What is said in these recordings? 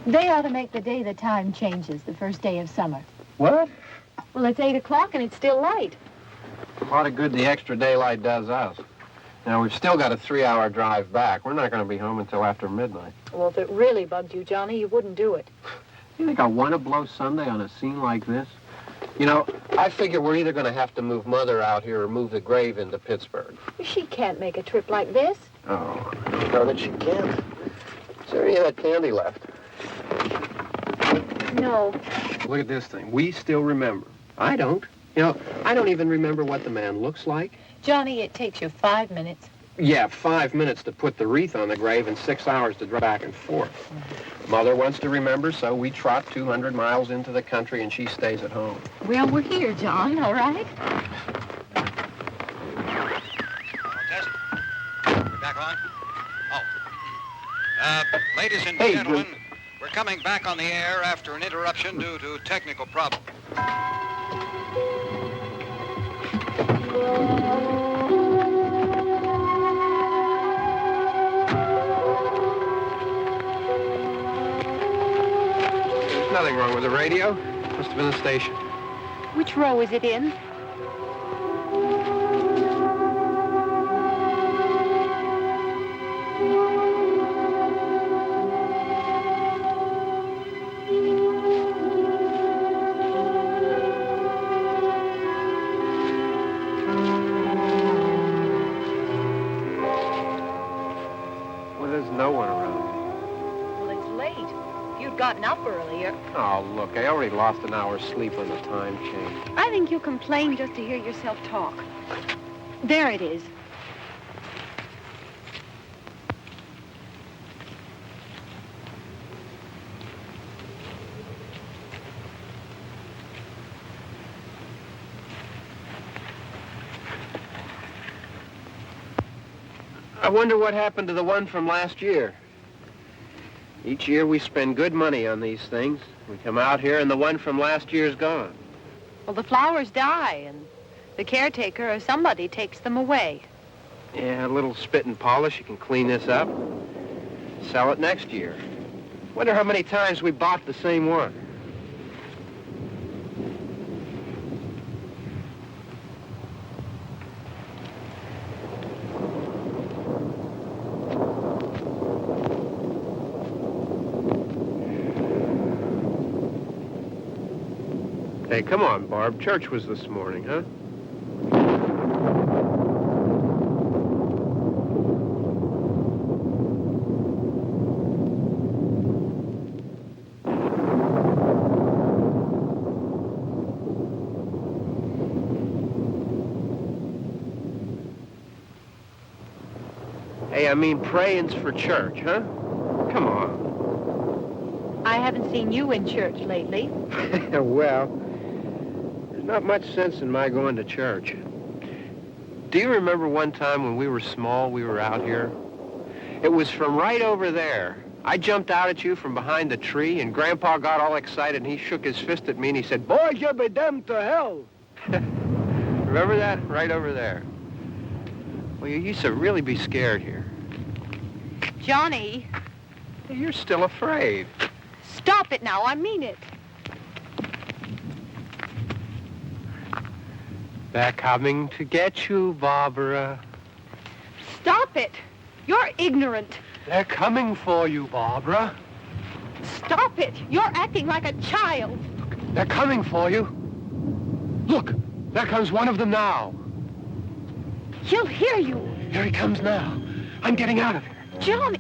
They ought to make the day the time changes, the first day of summer. What? Well, it's 8 o'clock and it's still light. A lot of good the extra daylight does us. Now, we've still got a 3-hour drive back. We're not going to be home until after midnight. Well, if it really bugged you, Johnny, you wouldn't do it. You think I want to blow Sunday on a scene like this? You know, I figure we're either going to have to move Mother out here or move the grave into Pittsburgh. She can't make a trip like this. Oh, I don't know that she can't. Is there any of that candy left? No. Look at this thing. We still remember. I don't. You know, I don't even remember what the man looks like. Johnny, it takes you 5 minutes. Yeah, 5 minutes to put the wreath on the grave and 6 hours to drive back and forth. Mother wants to remember, so we trot 200 miles into the country and she stays at home. Well, we're here, John, all right? Test. We're back on? Oh. Ladies and gentlemen, we're coming back on the air after an interruption due to technical problems. There's nothing wrong with the radio. Must have been the station. Which row is it in? Gotten up earlier. Oh, look, I already lost an hour's sleep on the time change. I think you complain just to hear yourself talk. There it is. I wonder what happened to the one from last year. Each year we spend good money on these things. We come out here and the one from last year's gone. Well, the flowers die and the caretaker or somebody takes them away. Yeah, a little spit and polish. You can clean this up. Sell it next year. Wonder how many times we bought the same one. Hey, come on, Barb. Church was this morning, huh? Hey, I mean praying's for church, huh? Come on. I haven't seen you in church lately. Well, there's not much sense in my going to church. Do you remember one time when we were small, we were out here? It was from right over there. I jumped out at you from behind the tree, and Grandpa got all excited, and he shook his fist at me, and he said, "Boys, you'll be damned to hell." Remember that? Right over there. Well, you used to really be scared here. Johnny, You're still afraid. stop it now. I mean it. They're coming to get you, Barbara. Stop it. You're ignorant. They're coming for you, Barbara. Stop it. You're acting like a child. They're coming for you. Look, there comes one of them now. He'll hear you. Here he comes now. I'm getting out of here. Johnny.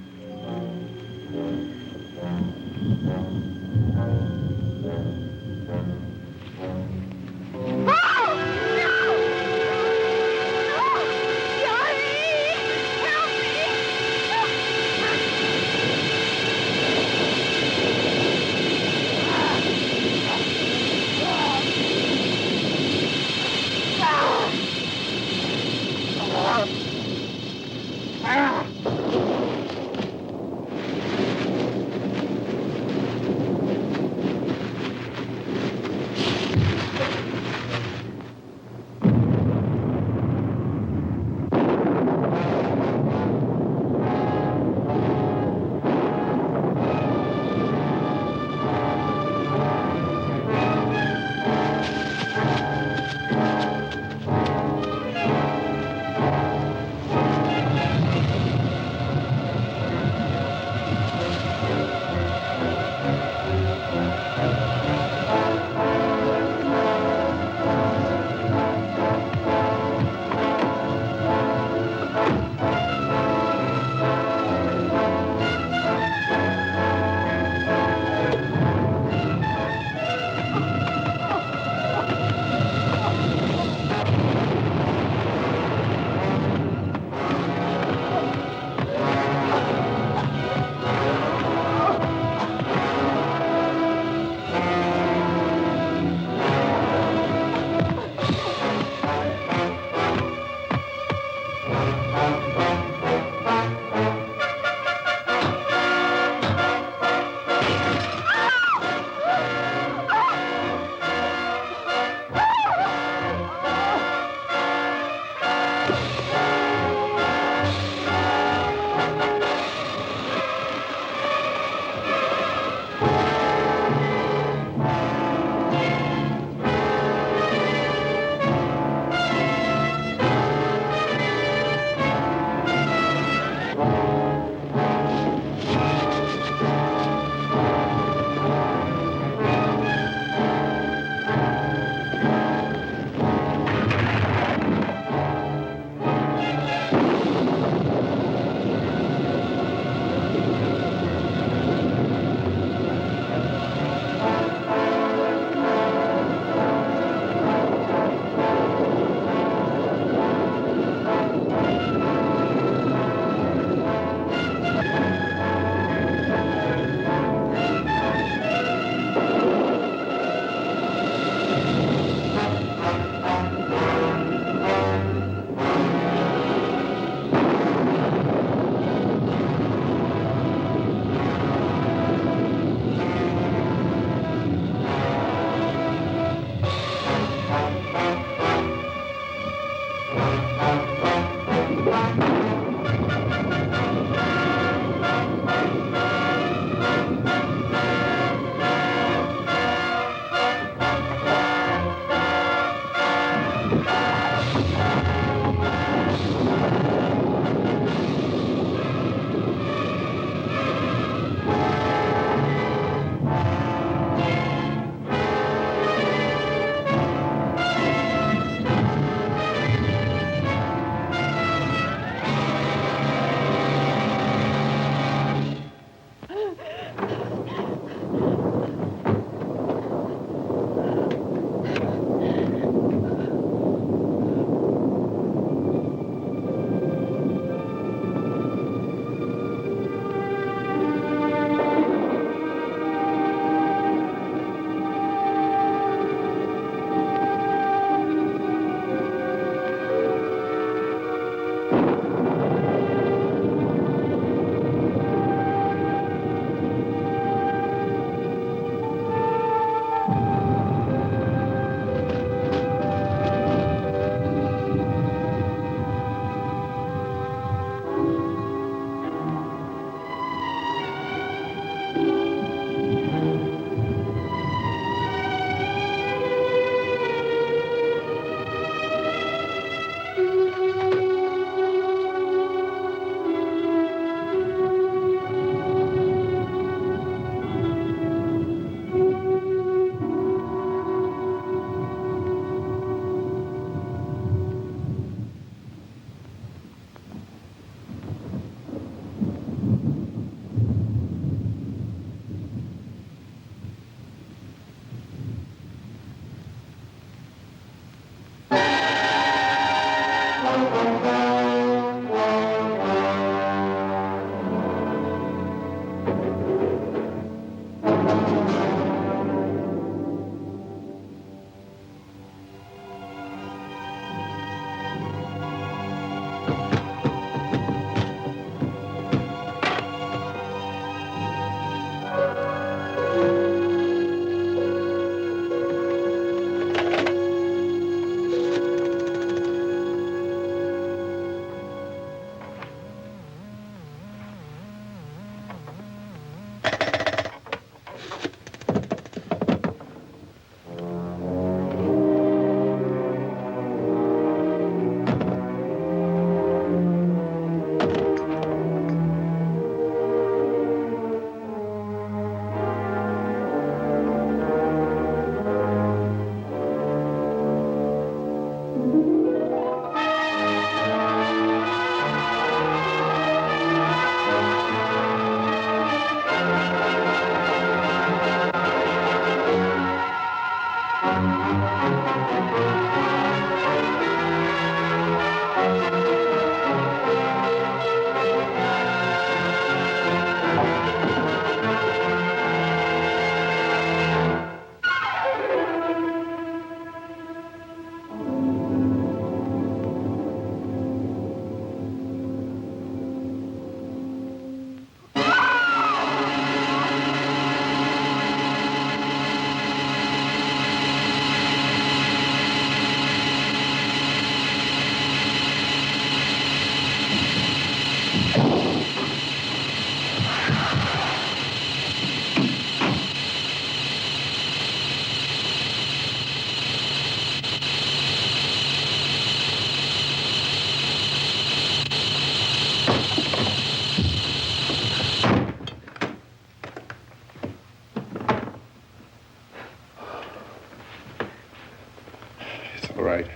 right.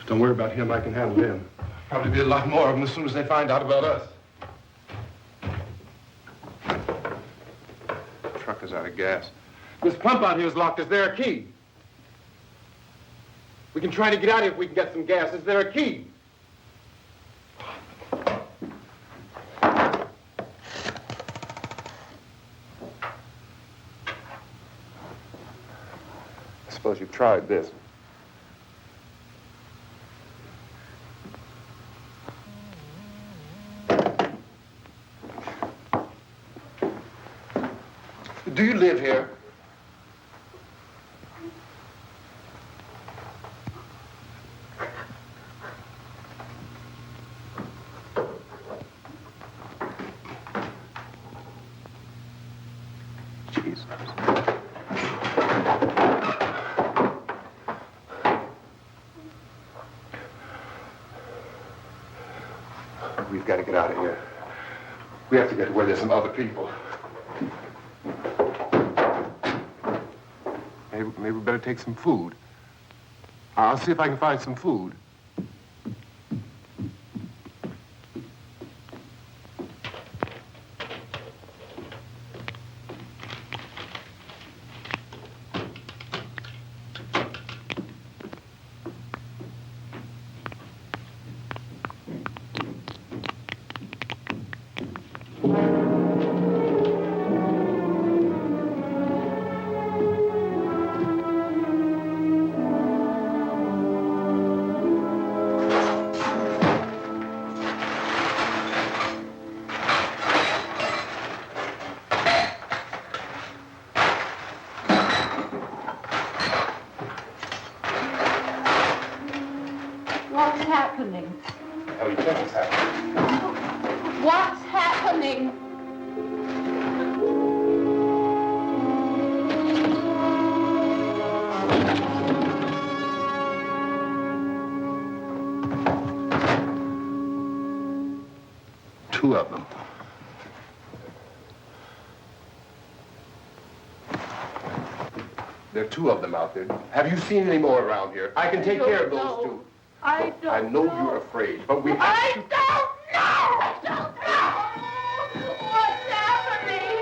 Don't worry about him. I can handle him. Probably be a lot more of them as soon as they find out about us. The truck is out of gas. This pump out here is locked. Is there a key? We can try to get out of here if we can get some gas. Is there a key? I suppose you've tried this. Do you live here? Jesus. We've got to get out of here. We have to get to where there's some other people. Maybe we better take some food. I'll see if I can find some food. What's happening? How do you think it's happening? What's happening? Two of them. There are two of them out there. Have you seen any more around here? I can take care of those two. I don't I know you're afraid, but we have to... I don't know! I don't know! What's happening?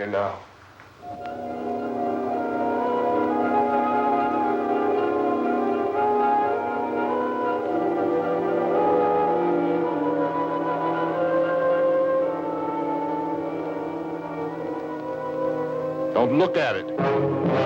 here now. Don't look at it.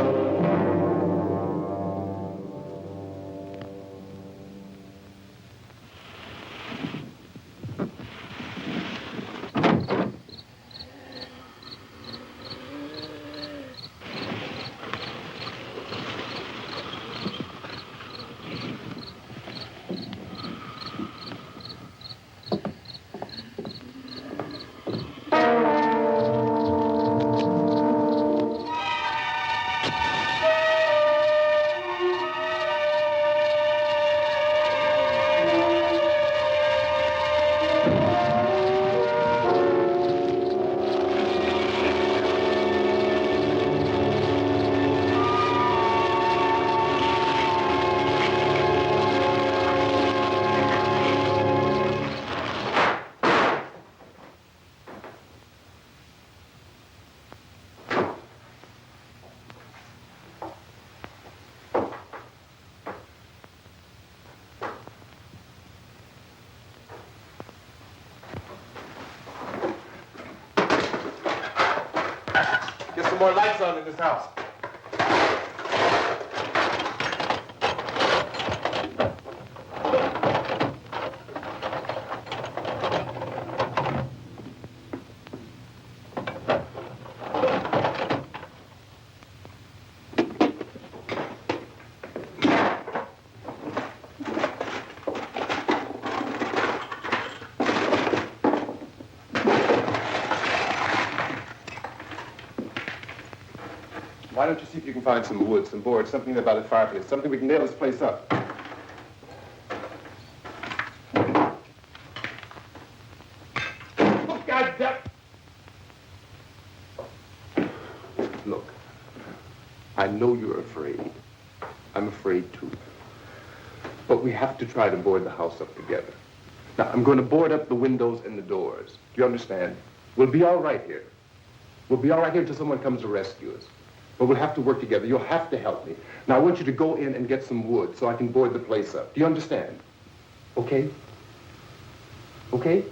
Get some more lights on in this house. Why don't you see if you can find some wood, some board, something about a fireplace, something we can nail this place up. Oh, God damn! Look, I know you're afraid. I'm afraid too. But we have to try to board the house up together. Now, I'm going to board up the windows and the doors. Do you understand? We'll be all right here. We'll be all right here until someone comes to rescue us. But we'll have to work together. You'll have to help me. Now, I want you to go in and get some wood so I can board the place up. Do you understand? Okay? Okay?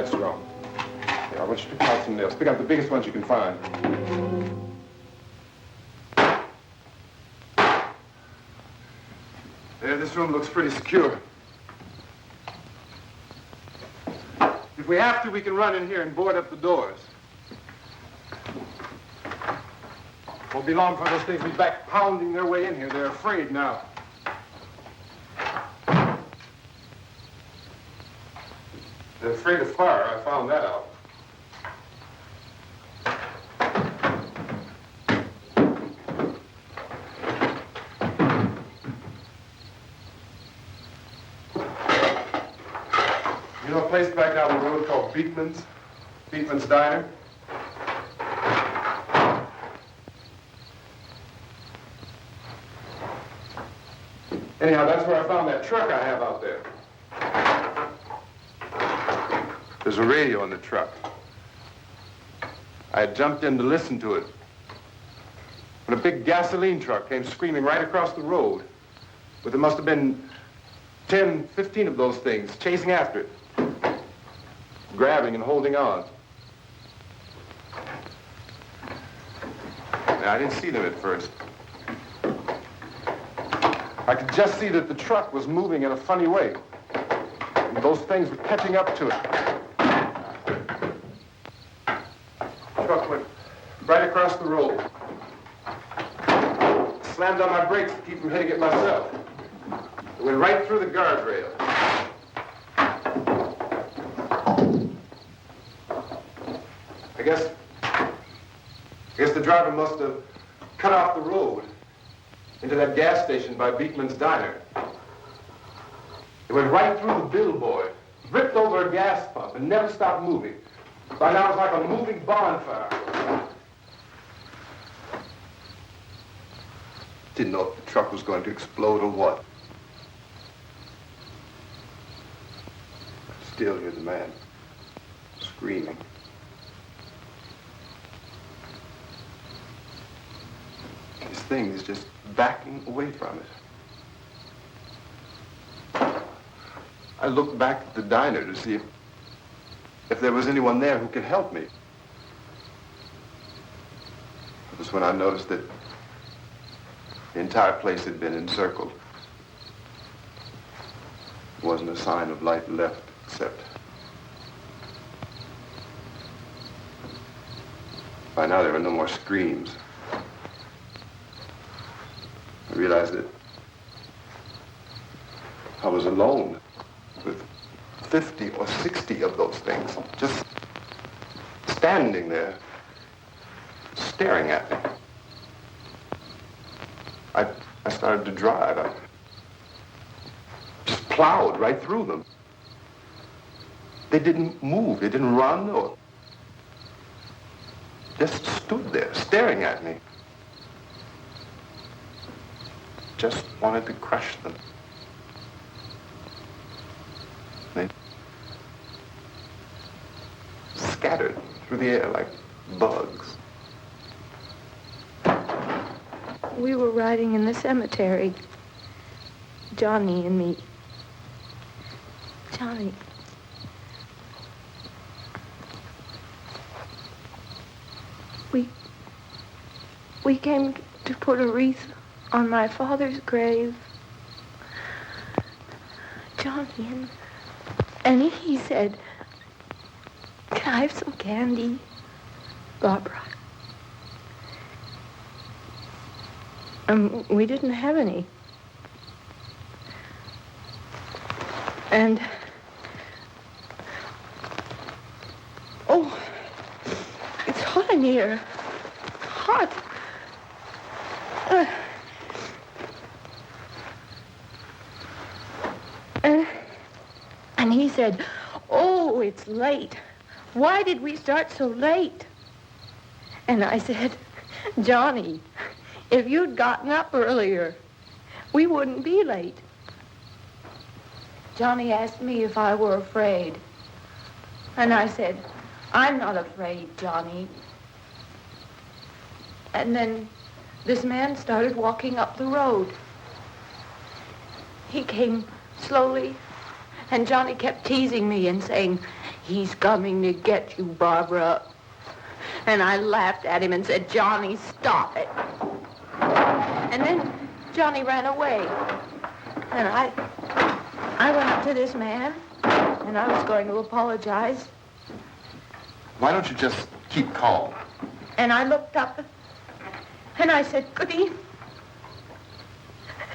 That's wrong. Here, I want you to pick out some nails. Pick out the biggest ones you can find. There, this room looks pretty secure. If we have to, we can run in here and board up the doors. Won't be long for those things to be back pounding their way in here. They're afraid now. They're afraid of fire. I found that out. You know a place back down the road called Beekman's? Beekman's Diner? Anyhow, that's where I found that truck I have out there. There's a radio in the truck. I had jumped in to listen to it when a big gasoline truck came screaming right across the road. But there must have been 10, 15 of those things chasing after it, grabbing and holding on. Now, I didn't see them at first. I could just see that the truck was moving in a funny way. And those things were catching up to it. The truck went right across the road. Slammed on my brakes to keep from hitting it myself. It went right through the guardrail. I guess the driver must have cut off the road into that gas station by Beekman's Diner. It went right through the billboard, ripped over a gas pump, and never stopped moving. By now, it was like a moving bonfire. Didn't know if the truck was going to explode or what. Still hear the man screaming. This thing is just backing away from it. I looked back at the diner to see if there was anyone there who could help me. It was when I noticed that the entire place had been encircled. There wasn't a sign of light left except by now there were no more screams. I realized that I was alone with 50 or 60 of those things, just standing there, staring at me. I started to drive. I just plowed right through them. They didn't move, they didn't run or just stood there, staring at me. Just wanted to crush them. They scattered through the air like bugs. We were riding in the cemetery, Johnny and me. Johnny. We came to put a wreath on my father's grave. Johnny, and he said, "Can I have some candy, Barbara?" We didn't have any. And, oh, it's hot in here. Hot. And he said, "Oh, it's late. Why did we start so late?" And I said, "Johnny, if you'd gotten up earlier, we wouldn't be late." Johnny asked me if I were afraid. And I said, "I'm not afraid, Johnny." And then this man started walking up the road. He came slowly, and Johnny kept teasing me and saying, He's coming to get you, Barbara. And I laughed at him and said, Johnny, stop it. And then Johnny ran away. And I went up to this man, and I was going to apologize. Why don't you just keep calm? And I looked up, and I said, Goody.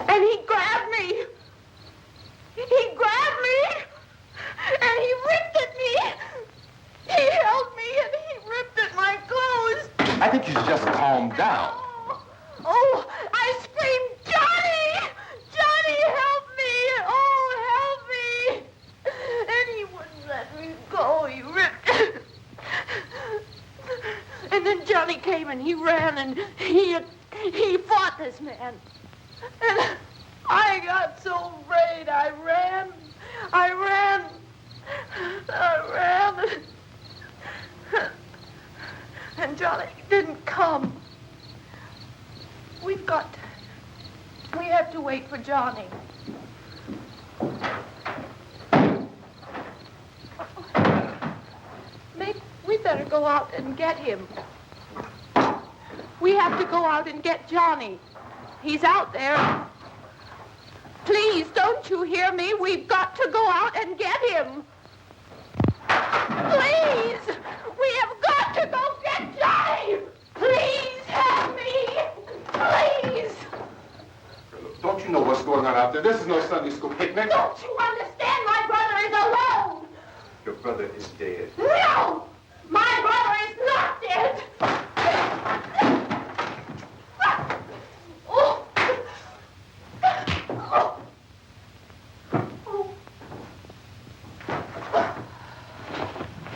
And he grabbed me. He grabbed me, and he ripped at me. He held me, and he ripped at my clothes. I think you should just calm down. Oh, I screamed, Johnny! Johnny, help me! Oh, help me! And he wouldn't let me go. He ripped. And then Johnny came and he ran and he fought this man. And I got so afraid. I ran. And Johnny didn't come. We have to wait for Johnny. We better go out and get him. We have to go out and get Johnny. He's out there. Please, don't you hear me? We've got to go out and get him. Please! We have got to go get Johnny! Please help me! Please! Don't you know what's going on out there? This is no Sunday school picnic. Don't you understand? My brother is alone! Your brother is dead. No! My brother is not dead!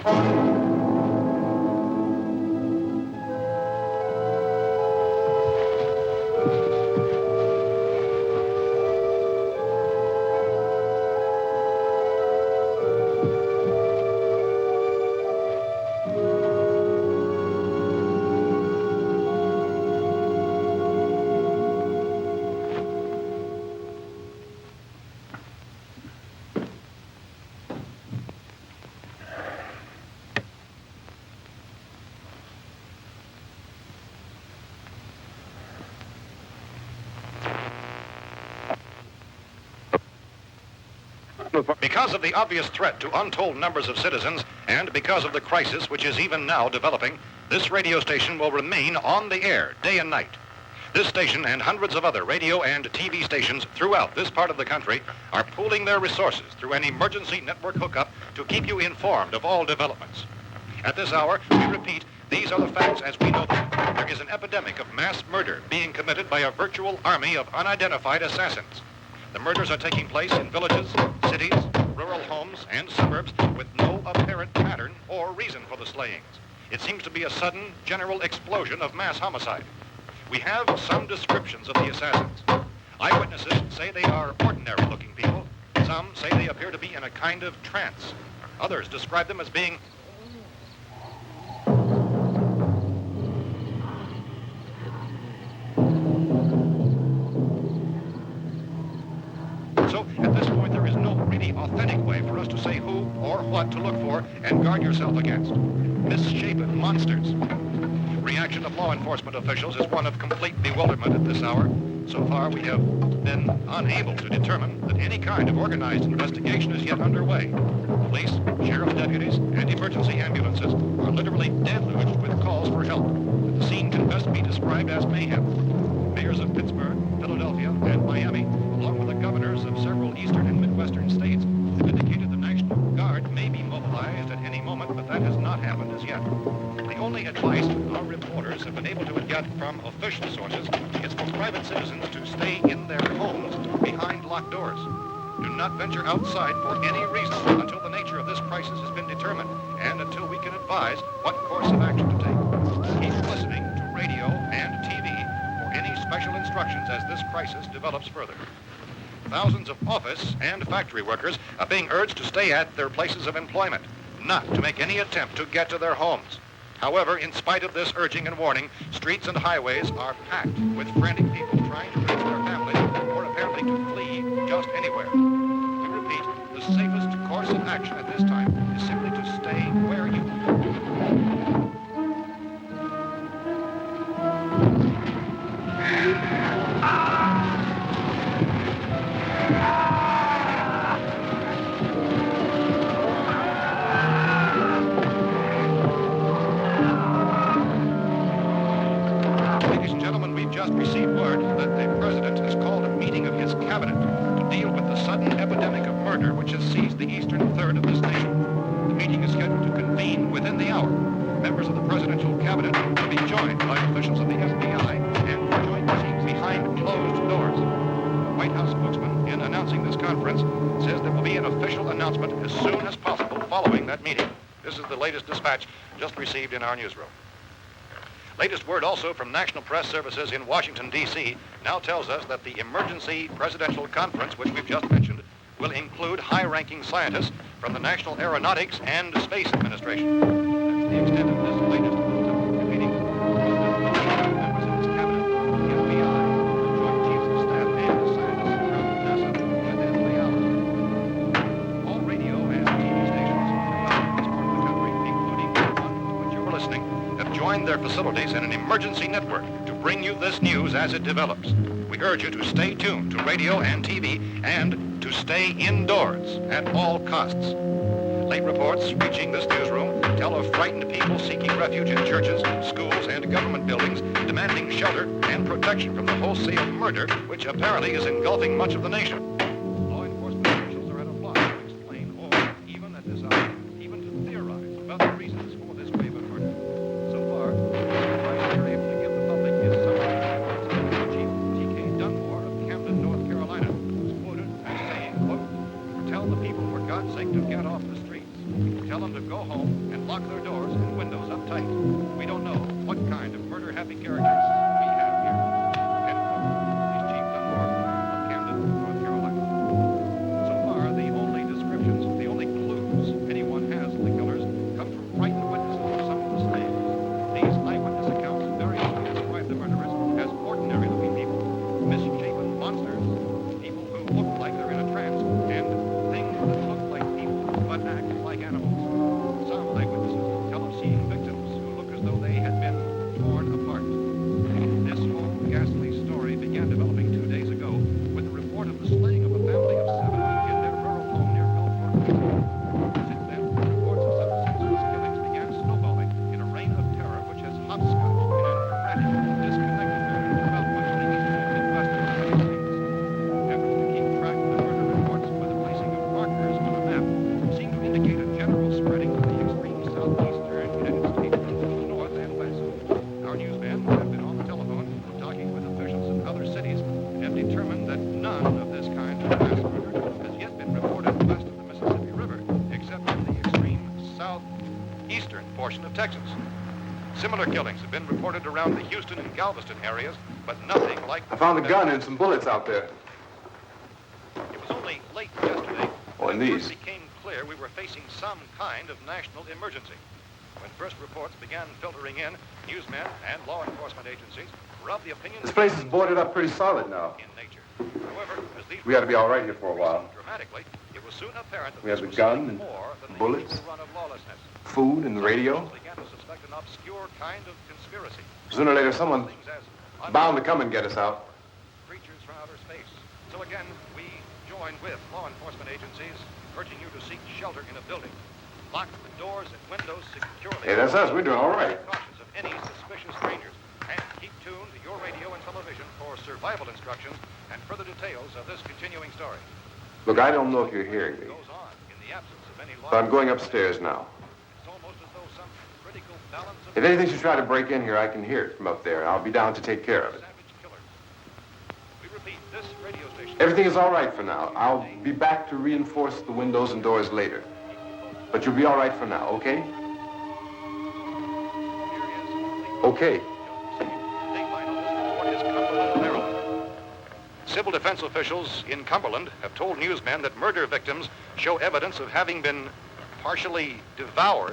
Oh. Because of the obvious threat to untold numbers of citizens and because of the crisis which is even now developing, this radio station will remain on the air day and night. This station and hundreds of other radio and TV stations throughout this part of the country are pooling their resources through an emergency network hookup to keep you informed of all developments. At this hour, we repeat, these are the facts as we know them. There is an epidemic of mass murder being committed by a virtual army of unidentified assassins. The murders are taking place in villages, cities, rural homes, and suburbs with no apparent pattern or reason for the slayings. It seems to be a sudden, general explosion of mass homicide. We have some descriptions of the assassins. Eyewitnesses say they are ordinary-looking people. Some say they appear to be in a kind of trance. Others describe them as being So, at this point, there is no really authentic way for us to say who or what to look for and guard yourself against. Misshapen monsters. Reaction of law enforcement officials is one of complete bewilderment at this hour. So far, we have been unable to determine that any kind of organized investigation is yet underway. Police, sheriff's deputies, and emergency ambulances are literally deluged with calls for help. The scene can best be described as mayhem. Mayors of Pittsburgh, Philadelphia, and Miami, along with the governors of several eastern and midwestern states, have indicated the National Guard may be mobilized at any moment, but that has not happened as yet. The only advice our reporters have been able to get from official sources is for private citizens to stay in their homes behind locked doors. Do not venture outside for any reason until the nature of this crisis has been determined and until we can advise what course of action to take. Keep listening to radio and TV for any special instructions as this crisis develops further. Thousands of office and factory workers are being urged to stay at their places of employment, not to make any attempt to get to their homes. However, in spite of this urging and warning, streets and highways are packed with frantic people trying to reach their families or apparently to flee just anywhere. We repeat, the safest course of action at this time is simply to stay received word that the president has called a meeting of his cabinet to deal with the sudden epidemic of murder which has seized the eastern third of this nation. The meeting is scheduled to convene within the hour. Members of the presidential cabinet will be joined by officials of the FBI and joint teams behind closed doors. The White House spokesman, in announcing this conference, says there will be an official announcement as soon as possible following that meeting. This is the latest dispatch just received in our newsroom. Latest word also from National Press Services in Washington, D.C. now tells us that the emergency presidential conference, which we've just mentioned, will include high-ranking scientists from the National Aeronautics and Space Administration. That's the extent of this latest bulletin meeting. Members of his cabinet, the FBI, the Joint Chiefs of Staff, and the scientists from NASA within the hour. All radio and TV stations throughout this part of the country, including the one to which you're listening, have joined their facilities in an emergency network to bring you this news as it develops. We urge you to stay tuned to radio and TV and to stay indoors at all costs. Late reports reaching this newsroom tell of frightened people seeking refuge in churches, schools, and government buildings, demanding shelter and protection from the wholesale murder which apparently is engulfing much of the nation. Law enforcement officials are at a loss to explain or, even at this hour, even to theorize about the reasons for this wave of murder. So far, the advice we're able to give the public is summary of Chief T.K. Dunmore of Camden, North Carolina, who's quoted as saying, quote, "Tell the people, for God's sake, to get off the streets. Tell them to go home and lock their doors and windows up tight. We don't know what kind of murder-happy characters we have here." End quote. He's Chief Dunmore of Camden, North Carolina. So far, the only descriptions, the only clues anyone has of the killers come from frightened witnesses of some of the slaves. These eyewitness accounts variously describe the murderers as ordinary-looking people, misshapen monsters, people who look like they're in a trance, and things that look like people but act like animals. Some eyewitnesses tell of seeing victims who look as though they had been torn apart. This whole ghastly story began developing 2 days ago with the report of the slaying of a family of 7 in their rural home near Gulfport. Since then, reports of such senseless killings began snowballing in a reign of terror which has hopscotched in an erratic, disconnected manner throughout much of the eastern Midwest of the United States. Efforts to keep track of the murder reports by the placing of markers on a map seem to indicate a general spreading of the extreme southeastern United States to the north and west. Our newsmen have been on the telephone talking with officials in other cities and have determined that none of this kind of mass murder has yet been reported west of the Mississippi River, except in the extreme southeastern portion of Texas. Similar killings have been reported around the Houston and Galveston areas, but nothing like I found a gun and some bullets out there. It was only late yesterday Oh, and when it these. first became clear we were facing some kind of national emergency. When first reports began filtering in, newsmen and law enforcement agencies were of the opinion This place is boarded up pretty solid now. in nature. However, as these We ought to be all right here for a while. dramatically, it was soon apparent that We have this the was gun something and more than the bullets. usual run of lawlessness. Food and the radio. Some began to suspect an obscure kind of conspiracy. Sooner or later, someone Things as bound to come and get us out. creatures from outer space. So again, we join with law enforcement agencies, urging you to seek shelter in a building. Lock the doors and windows securely. Hey, that's us. We're doing all right. Cautious of any suspicious strangers. And keep tuned to your radio and television for survival instructions and further details of this continuing story. Look, I don't know if you're hearing me, Goes on in the absence of any law. but I'm going upstairs now. It's almost as though some critical balance of If anything should try to break in here, I can hear it from up there. I'll be down to take care of it. savage killers. We repeat, this radio station. Everything is all right for now. I'll be back to reinforce the windows and doors later. But you'll be all right for now, okay? Okay. Civil defense officials in Cumberland have told newsmen that murder victims show evidence of having been partially devoured.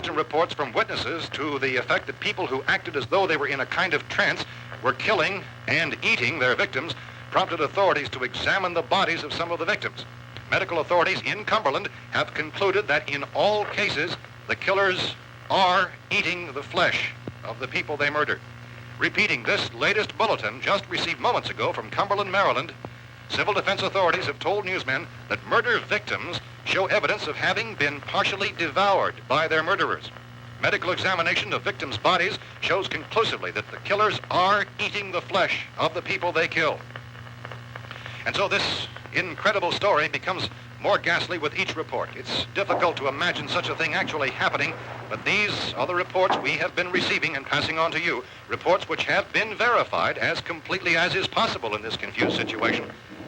inconsistent reports from witnesses to the effect that people who acted as though they were in a kind of trance were killing and eating their victims prompted authorities to examine the bodies of some of the victims. Medical authorities in Cumberland have concluded that in all cases, the killers are eating the flesh of the people they murdered. Repeating this latest bulletin just received moments ago from Cumberland, Maryland, civil defense authorities have told newsmen that murder victims show evidence of having been partially devoured by their murderers. Medical examination of victims' bodies shows conclusively that the killers are eating the flesh of the people they kill. And so this incredible story becomes more ghastly with each report. It's difficult to imagine such a thing actually happening, but these are the reports we have been receiving and passing on to you, reports which have been verified as completely as is possible in this confused situation.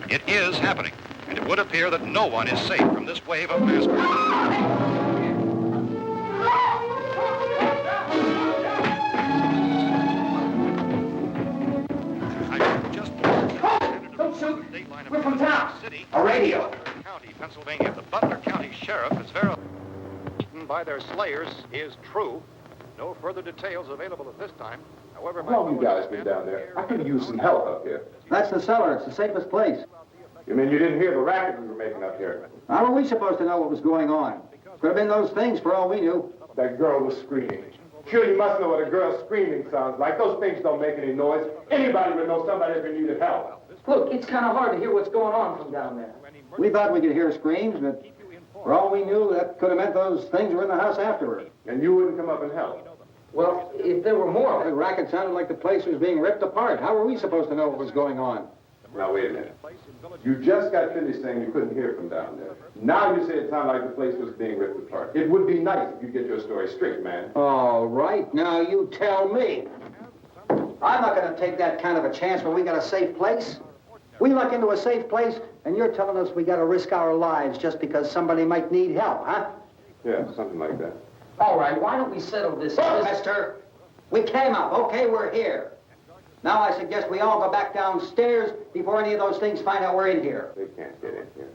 It is happening, and it would appear that no one is safe from this wave of mass murder. We're from town. A radio. County, Pennsylvania. The Butler County Sheriff is verified by their slayers is true. No further details available at this time. However, How long you guys been down there? I could use some help up here. That's the cellar. It's the safest place. You mean you didn't hear the racket we were making up here? How were we supposed to know what was going on? Could have been those things for all we knew. That girl was screaming. Sure, you must know what a girl screaming sounds like. Those things don't make any noise. Anybody would know somebody ever needed help. Look, it's kind of hard to hear what's going on from down there. We thought we could hear screams, but for all we knew, that could have meant those things were in the house afterward. And you wouldn't come up and help? Well, if there were more... The racket sounded like the place was being ripped apart. How were we supposed to know what was going on? Now, wait a minute. You just got finished saying you couldn't hear from down there. Now you say it sounded like the place was being ripped apart. It would be nice if you get your story straight, man. All right, now you tell me. I'm not going to take that kind of a chance when we got a safe place. We luck into a safe place, and you're telling us we got to risk our lives just because somebody might need help, huh? Yeah, something like that. All right, why don't we settle this? Look, mister, we came up. Okay, we're here. Now I suggest we all go back downstairs before any of those things find out we're in here. They can't get in here.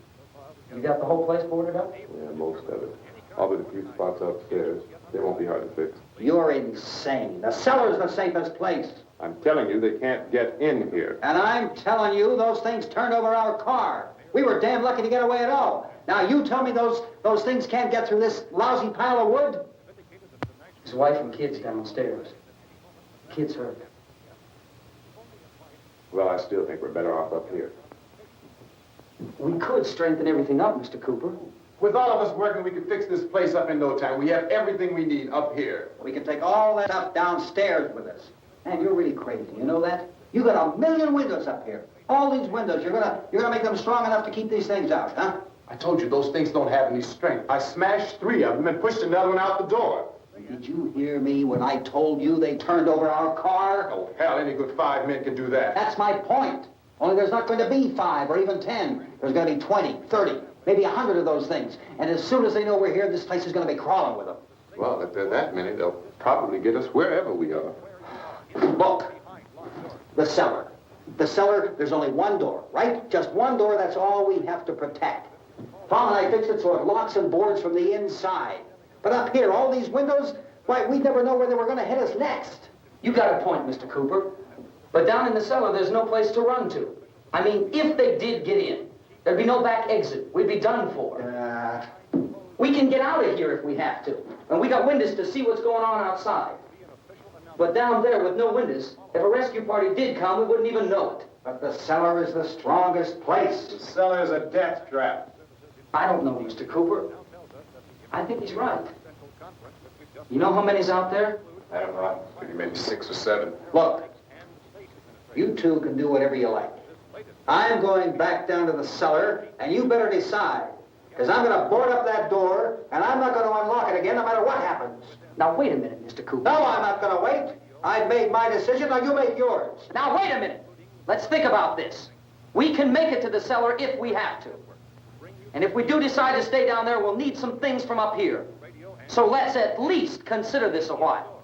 You got the whole place boarded up? Yeah, most of it. All but a few spots upstairs. They won't be hard to fix. You're insane. The cellar's the safest place. I'm telling you, they can't get in here. And I'm telling you, those things turned over our car. We were damn lucky to get away at all. Now you tell me those things can't get through this lousy pile of wood? His wife and kids downstairs. Kids hurt. Well, I still think we're better off up here. We could strengthen everything up, Mr. Cooper. With all of us working, we could fix this place up in no time. We have everything we need up here. We can take all that stuff downstairs with us. Man, you're really crazy. You know that? You got 1 million windows up here. All these windows, you're gonna make them strong enough to keep these things out, huh? I told you, those things don't have any strength. I smashed 3 of them and pushed another one out the door. Did you hear me when I told you they turned over our car? Oh, hell, any good 5 men can do that. That's my point. Only there's not going to be 5 or even 10. There's going to be 20, 30, maybe 100 of those things. And as soon as they know we're here, this place is going to be crawling with them. Well, if there are that many, they'll probably get us wherever we are. Look, the cellar. The cellar, there's only one door, right? Just one door, that's all we have to protect. Tom and I fixed it so it locks and boards from the inside. But up here, all these windows, why, we'd never know where they were going to hit us next. You got a point, Mr. Cooper. But down in the cellar, there's no place to run to. I mean, if they did get in, there'd be no back exit. We'd be done for. We can get out of here if we have to. And we got windows to see what's going on outside. But down there with no windows, if a rescue party did come, we wouldn't even know it. But the cellar is the strongest place. The cellar is a death trap. I don't know, Mr. Cooper. I think he's right. You know how many's out there? I don't know. Maybe 6 or 7. Look, you two can do whatever you like. I'm going back down to the cellar, and you better decide. Because I'm going to board up that door, and I'm not going to unlock it again no matter what happens. Now, wait a minute, Mr. Cooper. No, I'm not going to wait. I've made my decision, now you make yours. Now, wait a minute. Let's think about this. We can make it to the cellar if we have to. And if we do decide to stay down there, we'll need some things from up here. So let's at least consider this a while.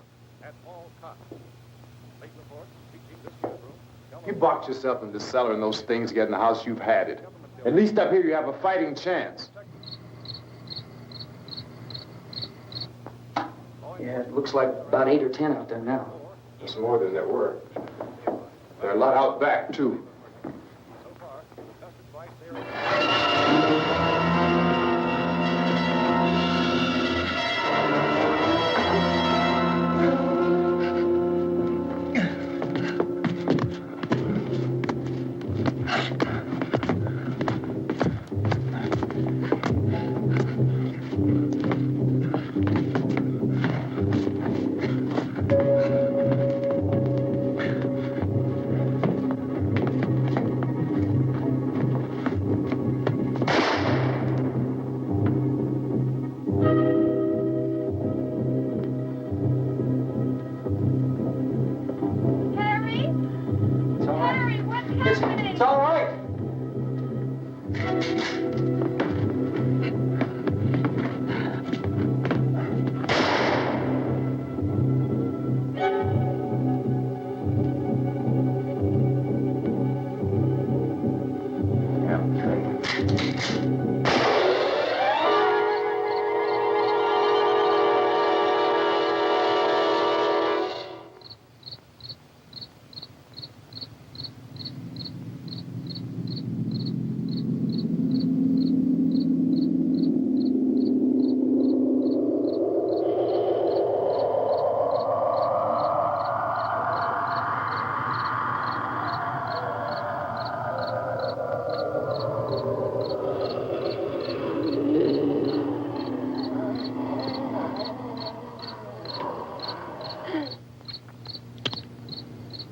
You box yourself in the cellar and those things get in the house, you've had it. At least up here you have a fighting chance. Yeah, it looks like about 8 or 10 out there now. It's more than there were. There are a lot out back, too. It's all right.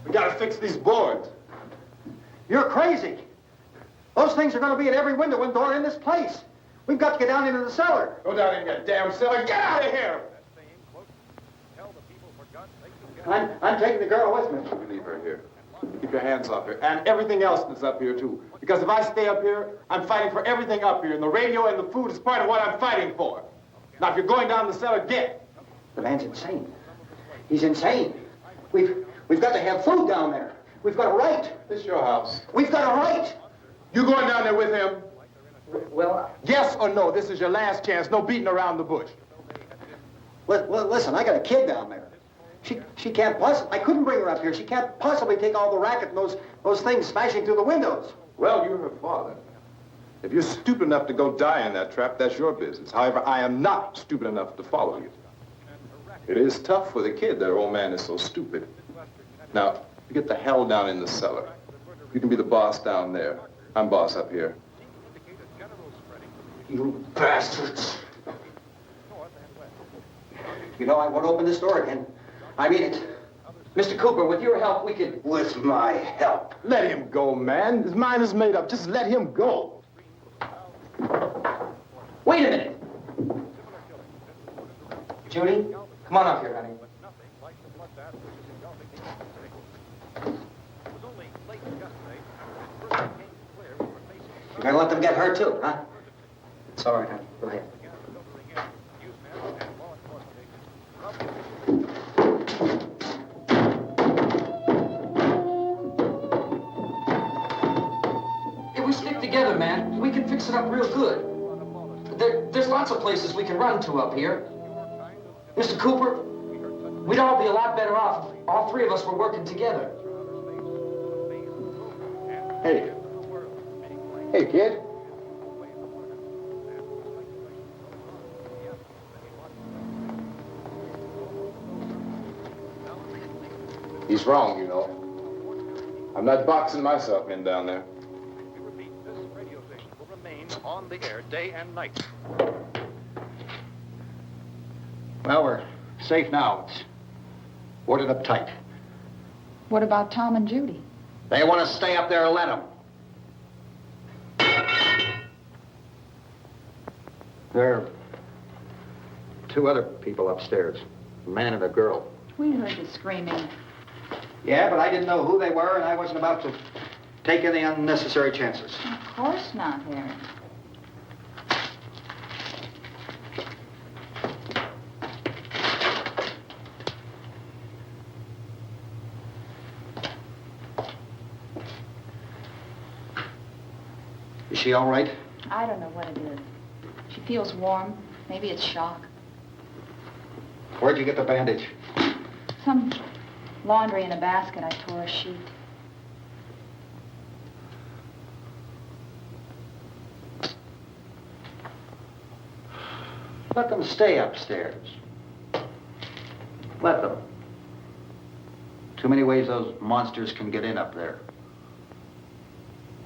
We gotta fix these boards. You're crazy. Those things are going to be at every window and door in this place. We've got to get down into the cellar. Go down in that damn cellar. Get out of here! I'm taking the girl with me. You leave her here. Keep your hands off her. And everything else that's up here, too. Because if I stay up here, I'm fighting for everything up here. And the radio and the food is part of what I'm fighting for. Now, if you're going down the cellar, get. The man's insane. He's insane. We've got to have food down there. We've got a right. This is your house. We've got a right. You going down there with him? Well, Yes or no? This is your last chance. No beating around the bush. Listen, I got a kid down there. She can't possibly, I couldn't bring her up here. She can't possibly take all the racket and those things smashing through the windows. Well, you're her father. If you're stupid enough to go die in that trap, that's your business. However, I am not stupid enough to follow you. It is tough for the kid that her old man is so stupid. Now, you get the hell down in the cellar. You can be the boss down there. I'm boss up here. You bastards. You know, I won't open this door again. I mean it. Mr. Cooper, with your help, we could... With my help. Let him go, man. His mind is made up. Just let him go. Wait a minute. Judy, come on up here, honey. You're gonna let them get hurt too, huh? It's all right, honey. Go ahead. If we stick together, man, we can fix it up real good. There's lots of places we can run to up here. Mr. Cooper, we'd all be a lot better off if all three of us were working together. Hey. Hey, kid. He's wrong, you know. I'm not boxing myself in down there. This radio station will remain on the air day and night. Well, we're safe now. It's boarded up tight. What about Tom and Judy? They want to stay up there, let them. There are two other people upstairs, a man and a girl. We heard the screaming. Yeah, but I didn't know who they were, and I wasn't about to take any unnecessary chances. Of course not, Harry. Is she all right? I don't know what it is. She feels warm. Maybe it's shock. Where'd you get the bandage? Some laundry in a basket. I tore a sheet. Let them stay upstairs. Let them. Too many ways those monsters can get in up there.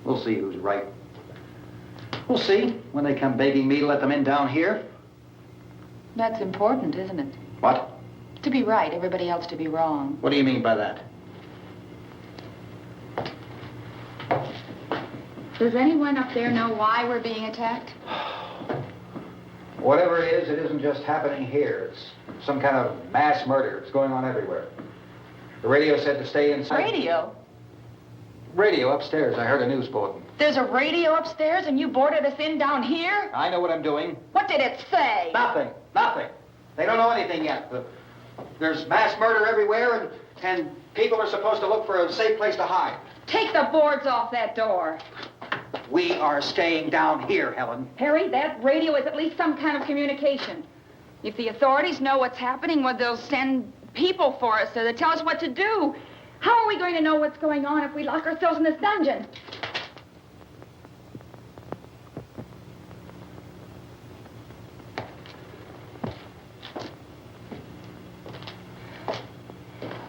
We'll see who's right. We'll see when they come begging me to let them in down here. That's important, isn't it? What? To be right, everybody else to be wrong. What do you mean by that? Does anyone up there know why we're being attacked? Whatever it isn't just happening here. It's some kind of mass murder. It's going on everywhere. The radio said to stay inside. Radio? Radio upstairs. I heard a news bulletin. There's a radio upstairs and you boarded us in down here? I know what I'm doing. What did it say? Nothing. Nothing. They don't know anything yet. There's mass murder everywhere, and people are supposed to look for a safe place to hide. Take the boards off that door. We are staying down here, Helen. Harry, that radio is at least some kind of communication. If the authorities know what's happening, well, they'll send people for us to tell us what to do. How are we going to know what's going on if we lock ourselves in this dungeon?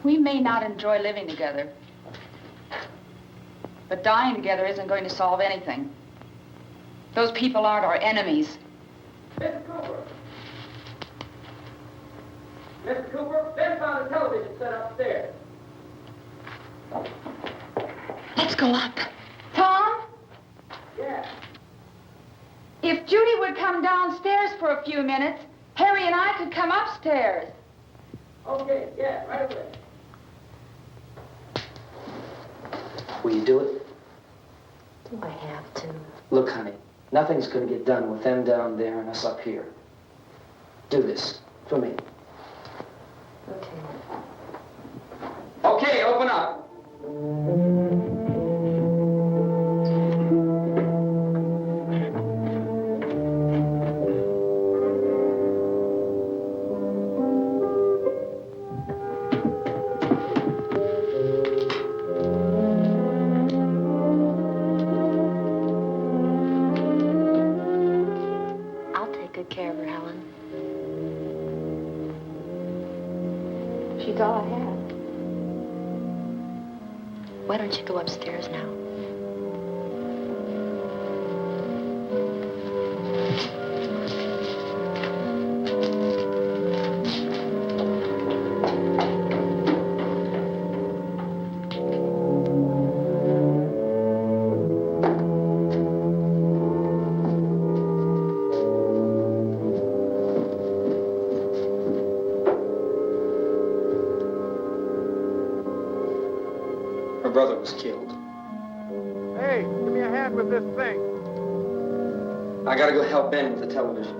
We may not enjoy living together, but dying together isn't going to solve anything. Those people aren't our enemies. Mr. Cooper! Mr. Cooper, Ben found a television set upstairs. Let's go up. Tom? Yeah. If Judy would come downstairs for a few minutes, Harry and I could come upstairs. Okay, yeah, right away. Will you do it? Do I have to? Look, honey, nothing's going to get done with them down there and us up here. Do this for me. Okay. Okay, open up. I'll take good care of her, Helen. She's all I have. Why don't you go upstairs now? Her brother was killed. Hey, give me a hand with this thing. I gotta go help Ben with the television.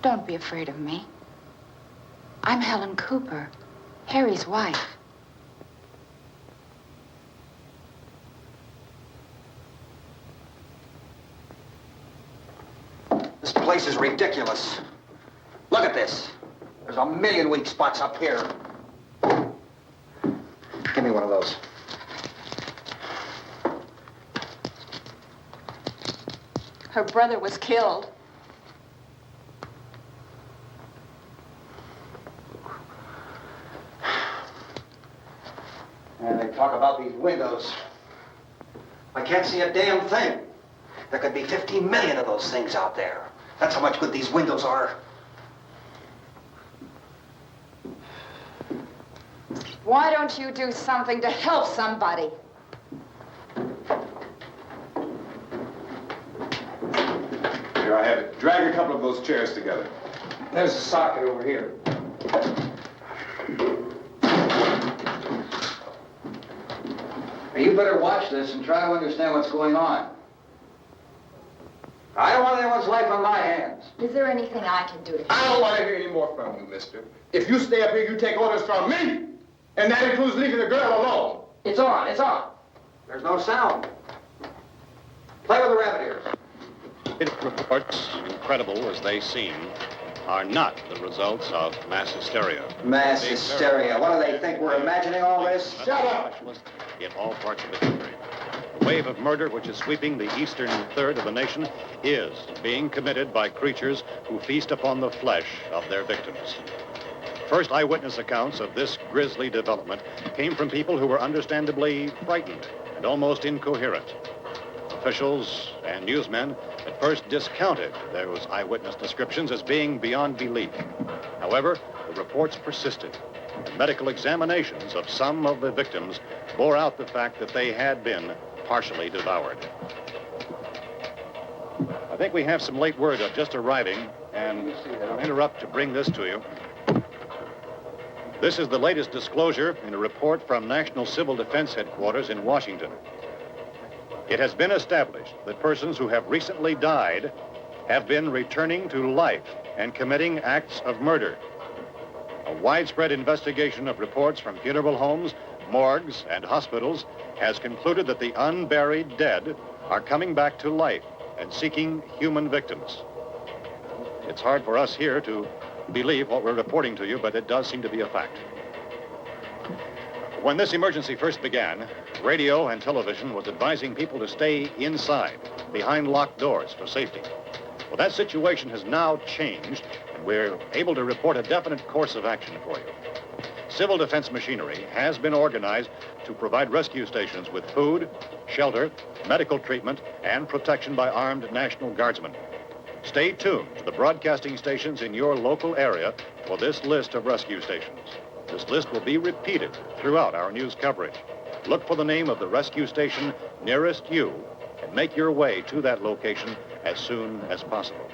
Don't be afraid of me. I'm Helen Cooper, Harry's wife. This place is ridiculous. Look at this. There's a million weak spots up here. Give me one of those. Her brother was killed. And they talk about these windows. I can't see a damn thing. There could be 15 million of those things out there. That's how much good these windows are. Why don't you do something to help somebody? Here I have it. Drag a couple of those chairs together. There's a socket over here. You better watch this and try to understand what's going on. I don't want anyone's life on my hands. Is there anything I can do to help? I don't want to hear any more from you, mister. If you stay up here, you take orders from me. And that includes leaving the girl alone. It's on, it's on. There's no sound. Play with the rabbit ears. Reports, incredible as they seem, are not the results of mass hysteria. Mass hysteria. What do they think? We're imagining all this? Shut up! In all parts of the country. The wave of murder which is sweeping the eastern third of the nation is being committed by creatures who feast upon the flesh of their victims. First eyewitness accounts of this grisly development came from people who were understandably frightened and almost incoherent. Officials and newsmen at first discounted those eyewitness descriptions as being beyond belief. However, the reports persisted, and medical examinations of some of the victims bore out the fact that they had been partially devoured. I think we have some late word just arriving, and I'll interrupt to bring this to you. This is the latest disclosure in a report from National Civil Defense Headquarters in Washington. It has been established that persons who have recently died have been returning to life and committing acts of murder. A widespread investigation of reports from funeral homes, morgues, and hospitals has concluded that the unburied dead are coming back to life and seeking human victims. It's hard for us here to believe what we're reporting to you, but it does seem to be a fact. When this emergency first began, radio and television was advising people to stay inside, behind locked doors for safety. Well, that situation has now changed, and we're able to report a definite course of action for you. Civil defense machinery has been organized to provide rescue stations with food, shelter, medical treatment, and protection by armed National Guardsmen. Stay tuned to the broadcasting stations in your local area for this list of rescue stations. This list will be repeated throughout our news coverage. Look for the name of the rescue station nearest you and make your way to that location as soon as possible.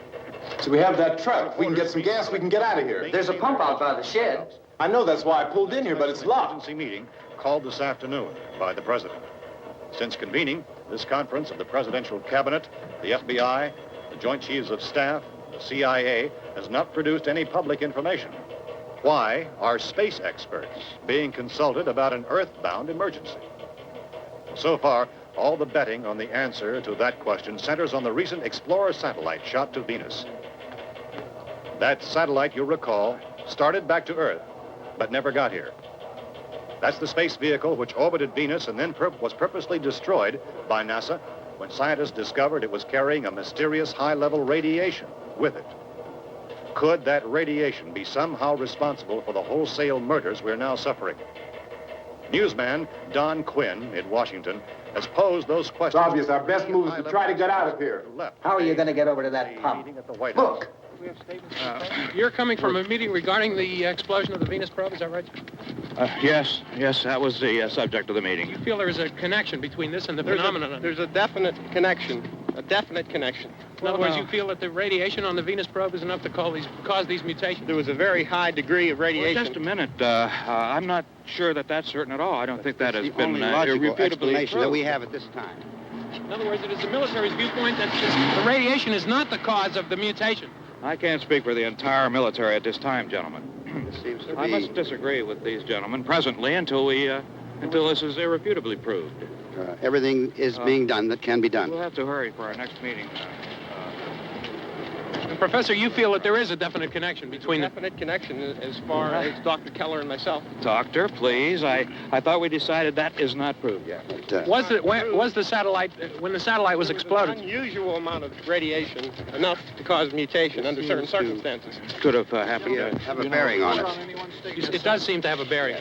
So we have that truck. If we can get some gas, we can get out of here. There's a pump out by the shed. I know, that's why I pulled in here, but it's locked. Emergency meeting called this afternoon by the president. Since convening this conference of the presidential cabinet, the FBI, the Joint Chiefs of Staff, the CIA has not produced any public information. Why are space experts being consulted about an Earth-bound emergency? So far, all the betting on the answer to that question centers on the recent Explorer satellite shot to Venus. That satellite, you'll recall, started back to Earth, but never got here. That's the space vehicle which orbited Venus and then was purposely destroyed by NASA when scientists discovered it was carrying a mysterious high-level radiation with it. Could that radiation be somehow responsible for the wholesale murders we're now suffering? Newsman Don Quinn in Washington has posed those questions. It's obvious our best move is to try to get out of here. How are you going to get over to that pump? Look! You're coming from a meeting regarding the explosion of the Venus probe, is that right? Yes, that was the subject of the meeting. You feel there is a connection between this and the phenomenon? There's a definite connection. In other words, you feel that the radiation on the Venus probe is enough to cause these mutations? There was a very high degree of radiation. Well, just a minute. I'm not sure that that's certain at all. I don't think that has been logical explanation that we proved. have at this time. In other words, it is the military's viewpoint that the radiation is not the cause of the mutation. I can't speak for the entire military at this time, gentlemen. This seems to I be... must disagree with these gentlemen presently until this is irrefutably proved. everything is being done that can be done. We'll have to hurry for our next meeting. And Professor, you feel that there is a definite connection between definite connection as far as Dr. Keller and myself. Doctor, please. I thought we decided that is not proved yet. Was the satellite, when the satellite was exploded? An unusual amount of radiation, enough to cause mutation under certain circumstances. Could have happened to have a bearing on it. It does seem to have a bearing.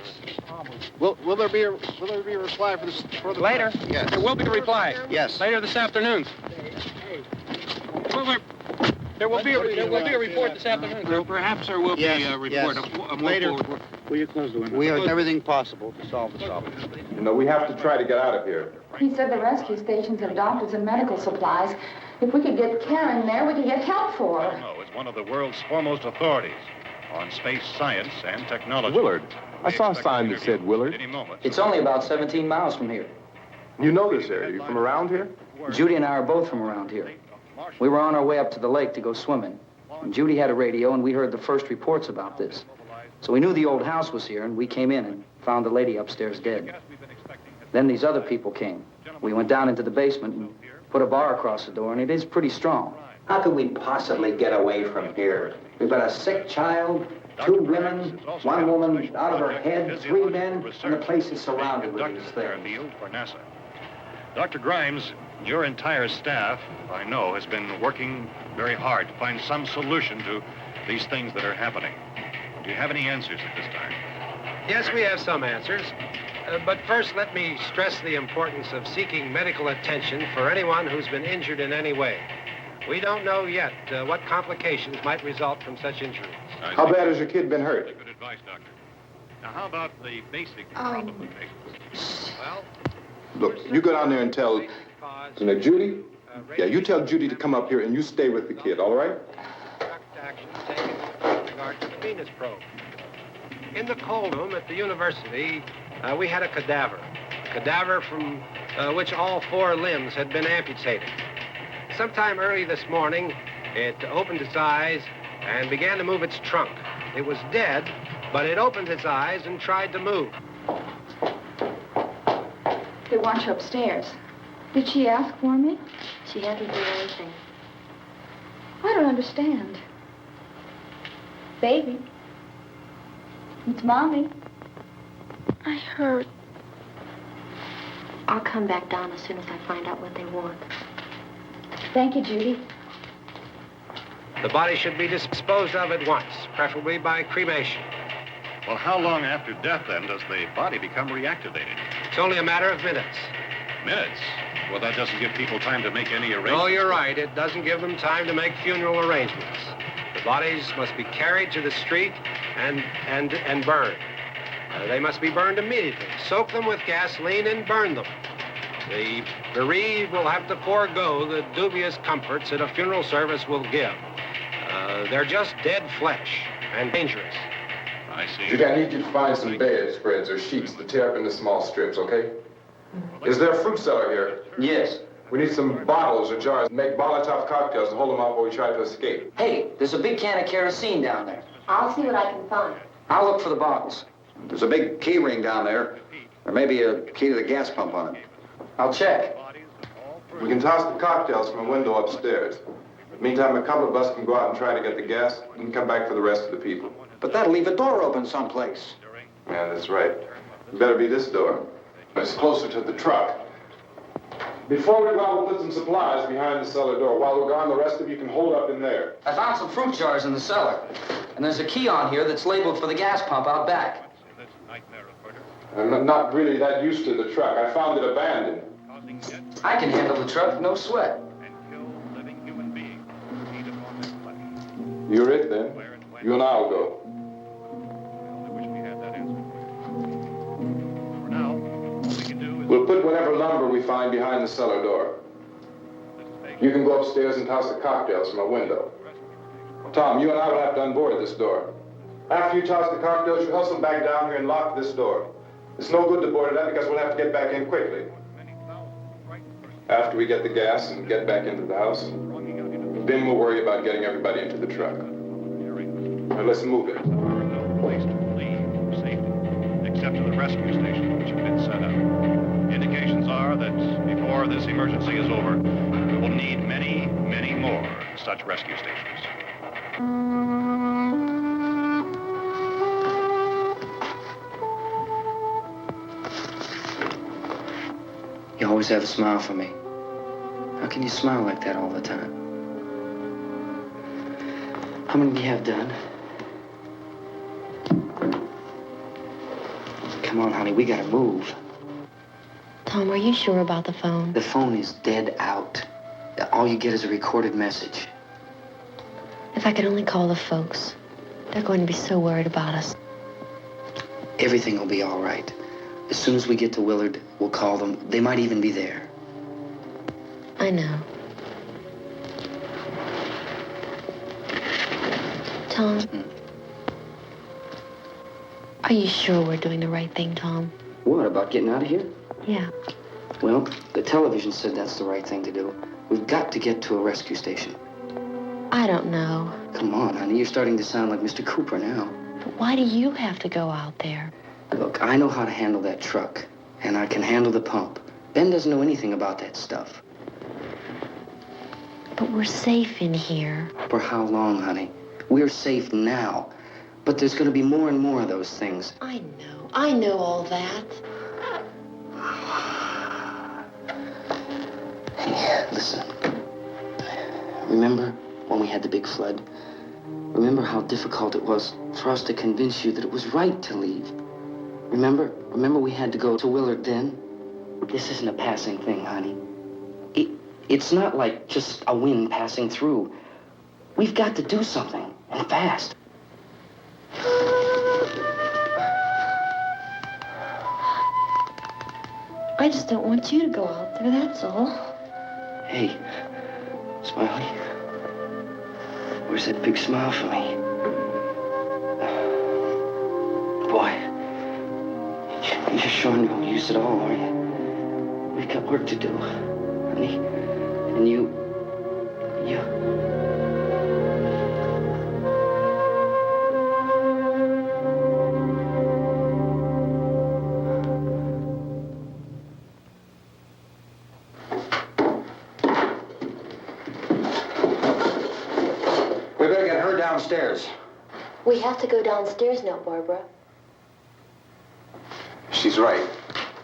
Will there be a reply for the later? Yes. There will be a reply. Yes. Later this afternoon. There will be a report this afternoon. Well, perhaps there will be a report. Yes. A more Later. full report. Will you close the window? We are everything possible to solve the problem. You know, we have to try to get out of here. He said the rescue stations have doctors and medical supplies. If we could get care in there, we could get help for her. No, it's one of the world's foremost authorities on space science and technology. Willard. I saw a sign that said Willard. Any moment. It's only about 17 miles from here. You know this area. You from around here? Judy and I are both from around here. We were on our way up to the lake to go swimming. And Judy had a radio, and we heard the first reports about this. So we knew the old house was here, and we came in and found the lady upstairs dead. Then these other people came. We went down into the basement and put a bar across the door, and it is pretty strong. How could we possibly get away from here? We've got a sick child, 2 women, 1 woman out of her head, 3 men, and the place is surrounded with these things. For NASA. Dr. Grimes, your entire staff, I know, has been working very hard to find some solution to these things that are happening. Do you have any answers at this time? Yes, we have some answers. But first, let me stress the importance of seeking medical attention for anyone who's been injured in any way. We don't know yet what complications might result from such injuries. How bad has your kid been hurt? Good advice, Doctor. Now, how about the basic problem of patients? Well, Look, you go down there and tell, Judy? Yeah, you tell Judy to come up here and you stay with the kid, all right? Action taken with regard to the Venus probe. In the cold room at the university, we had a cadaver from which all 4 limbs had been amputated. Sometime early this morning, it opened its eyes and began to move its trunk. It was dead, but it opened its eyes and tried to move. They want you upstairs. Did she ask for me? She hasn't done anything. I don't understand. Baby. It's Mommy. I heard. I'll come back down as soon as I find out what they want. Thank you, Judy. The body should be disposed of at once, preferably by cremation. Well, how long after death, then, does the body become reactivated? It's only a matter of minutes. Minutes? Well, that doesn't give people time to make any arrangements. Oh, you're right. It doesn't give them time to make funeral arrangements. The bodies must be carried to the street and burned. They must be burned immediately. Soak them with gasoline and burn them. The bereaved will have to forego the dubious comforts that a funeral service will give. They're just dead flesh and dangerous. I see. Judy, I need you to find some bedspreads or sheets to tear up into small strips, okay? Is there a fruit cellar here? Yes. We need some bottles or jars to make Molotov cocktails to hold them out while we try to escape. Hey, there's a big can of kerosene down there. I'll see what I can find. I'll look for the bottles. There's a big key ring down there. There may be a key to the gas pump on it. I'll check. We can toss the cocktails from a window upstairs. Meantime, a couple of us can go out and try to get the gas and come back for the rest of the people. But that'll leave a door open someplace. Yeah, that's right. It better be this door. It's closer to the truck. Before we go out, we'll put some supplies behind the cellar door. While we're gone, the rest of you can hold up in there. I found some fruit jars in the cellar. And there's a key on here that's labeled for the gas pump out back. I'm not really that used to the truck. I found it abandoned. I can handle the truck, no sweat. You're it, then. You and I'll go. We'll put whatever lumber we find behind the cellar door. You can go upstairs and toss the cocktails from a window. Tom, you and I will have to unboard this door. After you toss the cocktails, you hustle back down here and lock this door. It's no good to board it up because we'll have to get back in quickly. After we get the gas and get back into the house, then we'll worry about getting everybody into the truck. Now let's move it. No place to leave safely, except to the rescue stations which have been set up. Indications are that before this emergency is over, we will need many, many more such rescue stations. You always have a smile for me. How can you smile like that all the time? How many do you have done? Come on, honey, we gotta move. Tom, are you sure about the phone? The phone is dead out. All you get is a recorded message. If I could only call the folks. They're going to be so worried about us. Everything will be all right. As soon as we get to Willard, we'll call them. They might even be there. I know. Tom? Are you sure we're doing the right thing, Tom? What, about getting out of here? Yeah. Well, the television said that's the right thing to do. We've got to get to a rescue station. I don't know. Come on, honey. You're starting to sound like Mr. Cooper now. But why do you have to go out there? Look, I know how to handle that truck, and I can handle the pump. Ben doesn't know anything about that stuff. But we're safe in here. For how long, honey? We're safe now. But there's going to be more and more of those things. I know. I know all that. Hey, listen. Remember when we had the big flood? Remember how difficult it was for us to convince you that it was right to leave? Remember we had to go to Willard then? This isn't a passing thing, honey. It's not like just a wind passing through. We've got to do something, and fast. I just don't want you to go out there, that's all. Hey, Smiley. Where's that big smile for me? Boy, you're showing no use at all, are you? We've got work to do, honey. And you... We better get her downstairs. We have to go downstairs now, Barbara. She's right.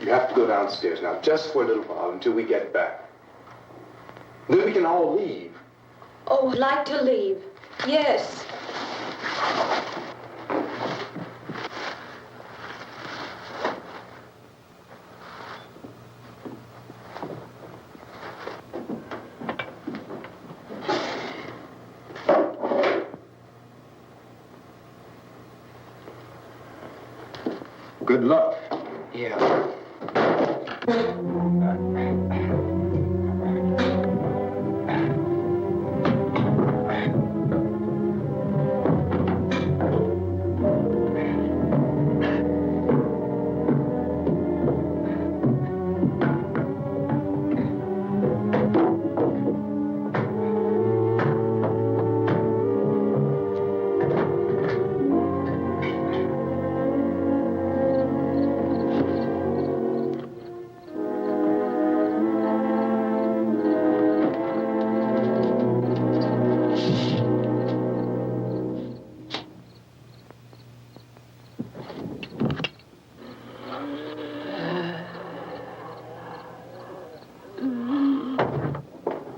You have to go downstairs now, just for a little while, until we get back. Then we can all leave. Oh, I'd like to leave. Yes. Good luck. Yeah.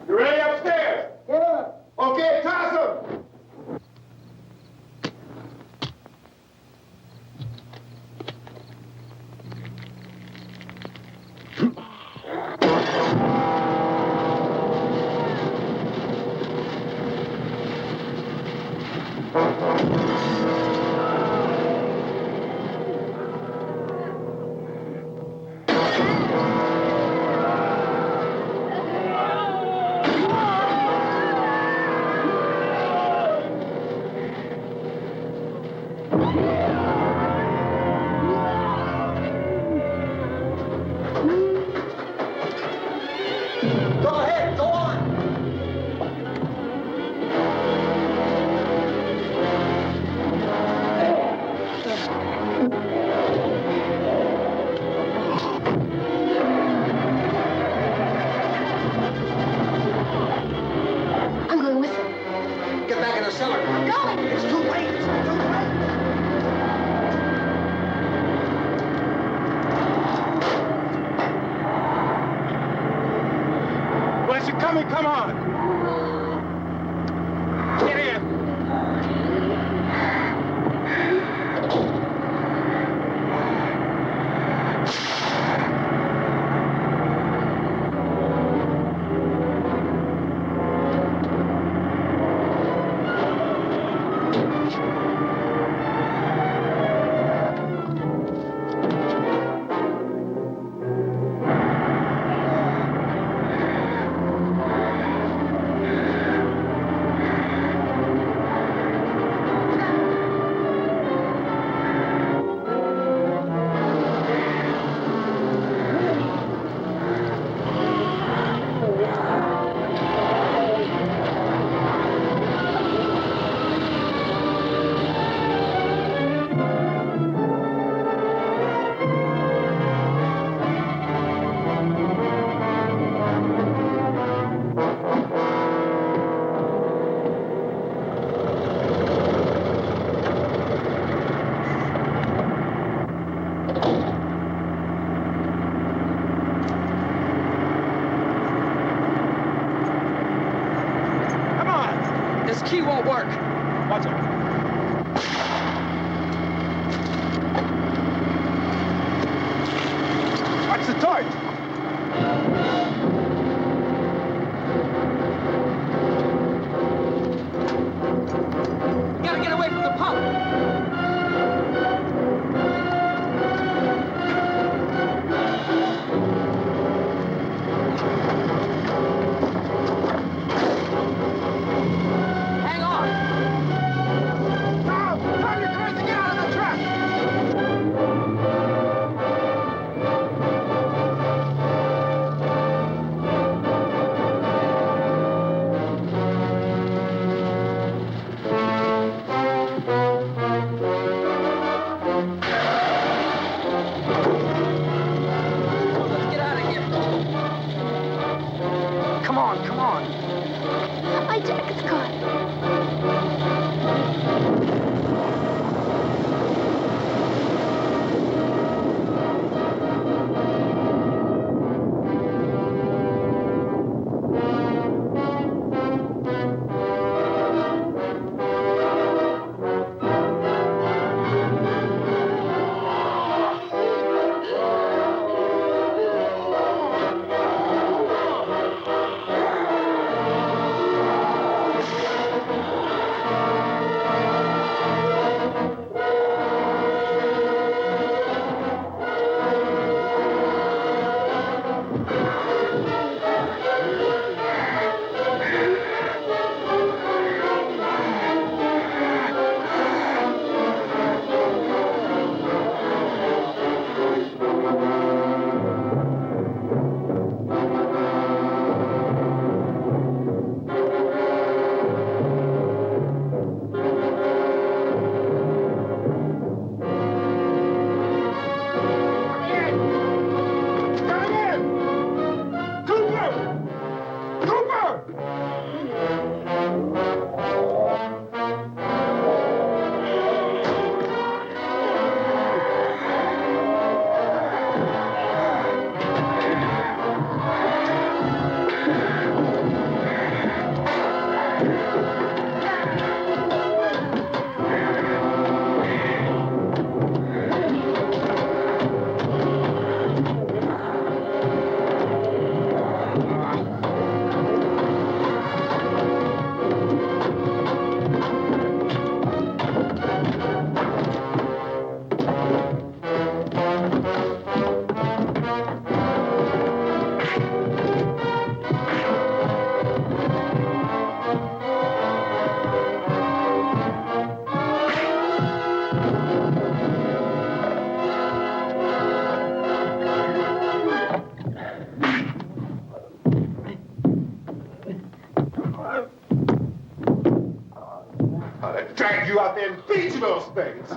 You ready upstairs? Yeah. Okay, toss 'em. Go ahead, go on. I'm going with them. Get back in the cellar. I'm going. It's too late. It's too late. Where's it coming? Come on. Get in. the torch! You gotta get away from the pump! Hang on! Now, turn your cars and get out of the truck! Let's get out of here. Come on, come on. My jacket's caught. I'd drag you out there and beat you those things.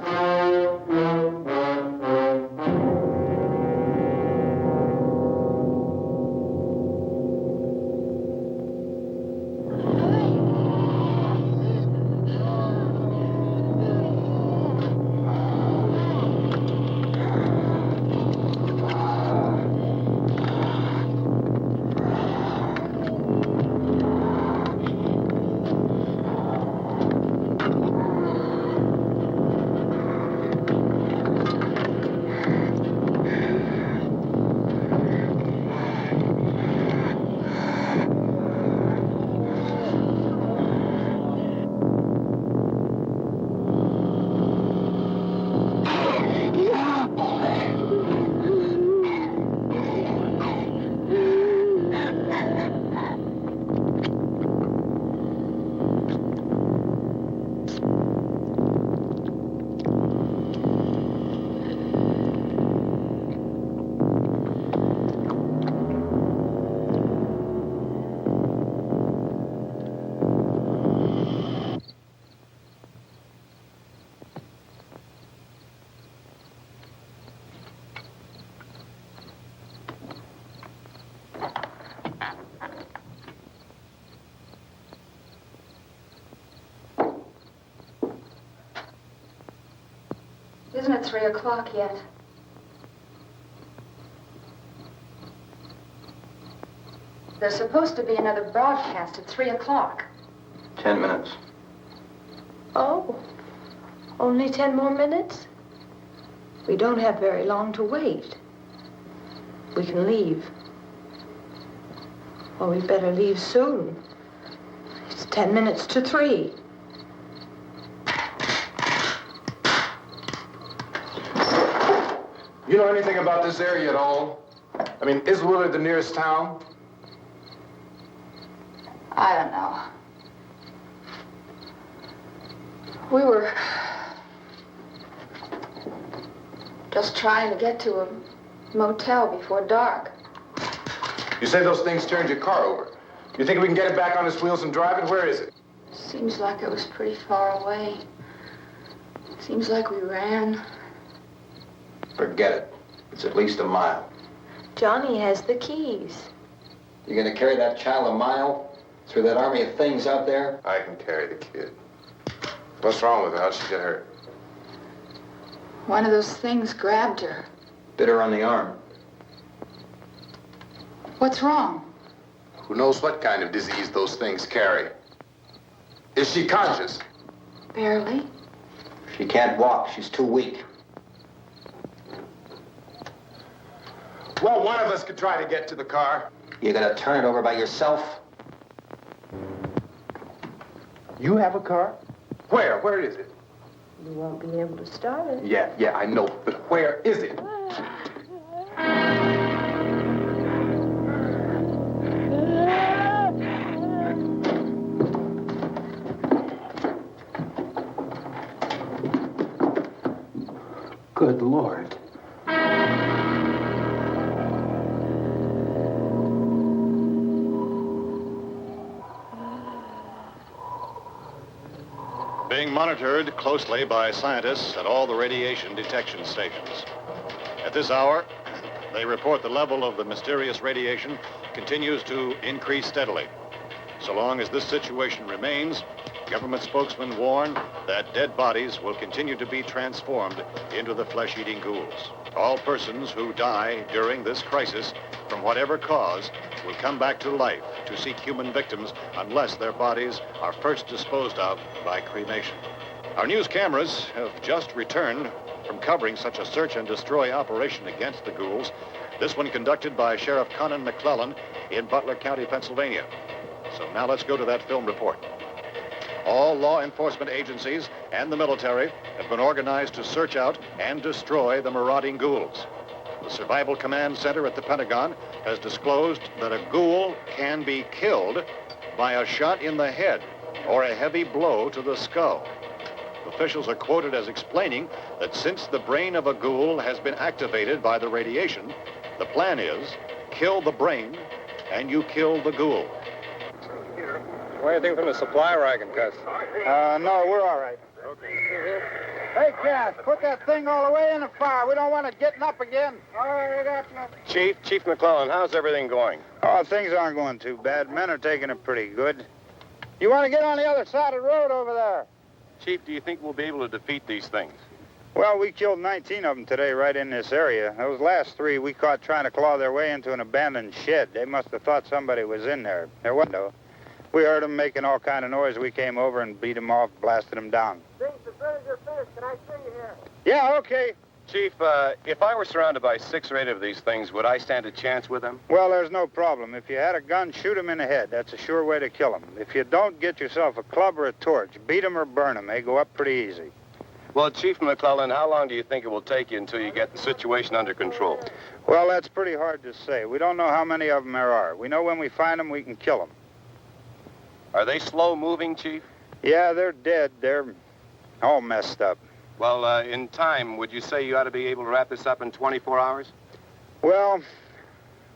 Isn't it 3 o'clock yet? There's supposed to be another broadcast at 3 o'clock. 10 minutes. Oh, only 10 more minutes? We don't have very long to wait. we can leave. Well, we better leave soon. It's 10 minutes to 3. You know anything about this area at all? I mean, is Willard the nearest town? I don't know. We were just trying to get to a motel before dark. You say those things turned your car over. You think we can get it back on its wheels and drive it? Where is it? Seems like it was pretty far away. Seems like we ran. Forget it. It's at least a mile. Johnny has the keys. You gonna carry that child a mile through that army of things out there? I can carry the kid. What's wrong with her? How'd she get hurt? One of those things grabbed her. Bit her on the arm. What's wrong? Who knows what kind of disease those things carry? Is she conscious? Barely. She can't walk. She's too weak. Well, one of us could try to get to the car. You gonna turn it over by yourself? You have a car? Where? Where is it? You won't be able to start it. Yeah, I know. But where is it? Good Lord. Being monitored closely by scientists at all the radiation detection stations. At this hour, they report the level of the mysterious radiation continues to increase steadily. So long as this situation remains, government spokesmen warn that dead bodies will continue to be transformed into the flesh-eating ghouls. All persons who die during this crisis, from whatever cause, will come back to life to seek human victims unless their bodies are first disposed of by cremation. Our news cameras have just returned from covering such a search and destroy operation against the ghouls, this one conducted by Sheriff Conan McClellan in Butler County, Pennsylvania. So now let's go to that film report. All law enforcement agencies and the military have been organized to search out and destroy the marauding ghouls. The Survival Command Center at the Pentagon has disclosed that a ghoul can be killed by a shot in the head or a heavy blow to the skull. Officials are quoted as explaining that since the brain of a ghoul has been activated by the radiation, the plan is kill the brain and you kill the ghoul. Anything from the supply wagon, Cuz? No, we're all right. Okay. Hey, Cass, put that thing all the way in the fire. We don't want it getting up again. All right, I got you. Chief McClellan, how's everything going? Oh, things aren't going too bad. Men are taking it pretty good. You want to get on the other side of the road over there? Chief, do you think we'll be able to defeat these things? Well, we killed 19 of them today right in this area. Those last 3 we caught trying to claw their way into an abandoned shed. They must have thought somebody was in there. There wasn't, though. We heard them making all kind of noise. We came over and beat them off, blasted them down. Things, as soon as you're finished, can I see you here? Yeah, okay. Chief, if I were surrounded by 6 or 8 of these things, would I stand a chance with them? Well, there's no problem. If you had a gun, shoot them in the head. That's a sure way to kill them. If you don't, get yourself a club or a torch. Beat them or burn them. They go up pretty easy. Well, Chief McClellan, how long do you think it will take you until you get the situation under control? Well, that's pretty hard to say. We don't know how many of them there are. We know when we find them, we can kill them. Are they slow-moving, Chief? Yeah, they're dead. They're all messed up. Well, in time, would you say you ought to be able to wrap this up in 24 hours? Well,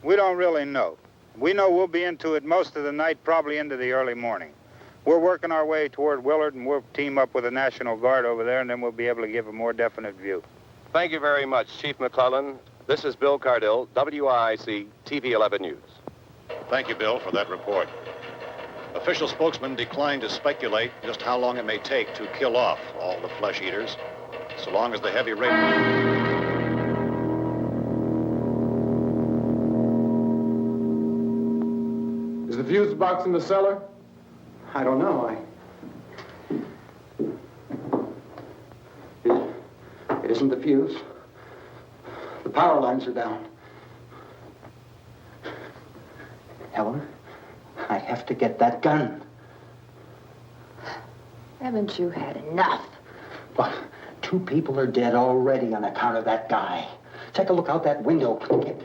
we don't really know. We know we'll be into it most of the night, probably into the early morning. We're working our way toward Willard, and we'll team up with the National Guard over there, and then we'll be able to give a more definite view. Thank you very much, Chief McClellan. This is Bill Cardill, WIC TV 11 News. Thank you, Bill, for that report. Official spokesman declined to speculate just how long it may take to kill off all the flesh eaters, so long as the heavy rain... Is the fuse box in the cellar? I don't know. It isn't the fuse. The power lines are down. Helen, I have to get that gun. Haven't you had enough? Well, 2 people are dead already on account of that guy. Take a look out that window. Get...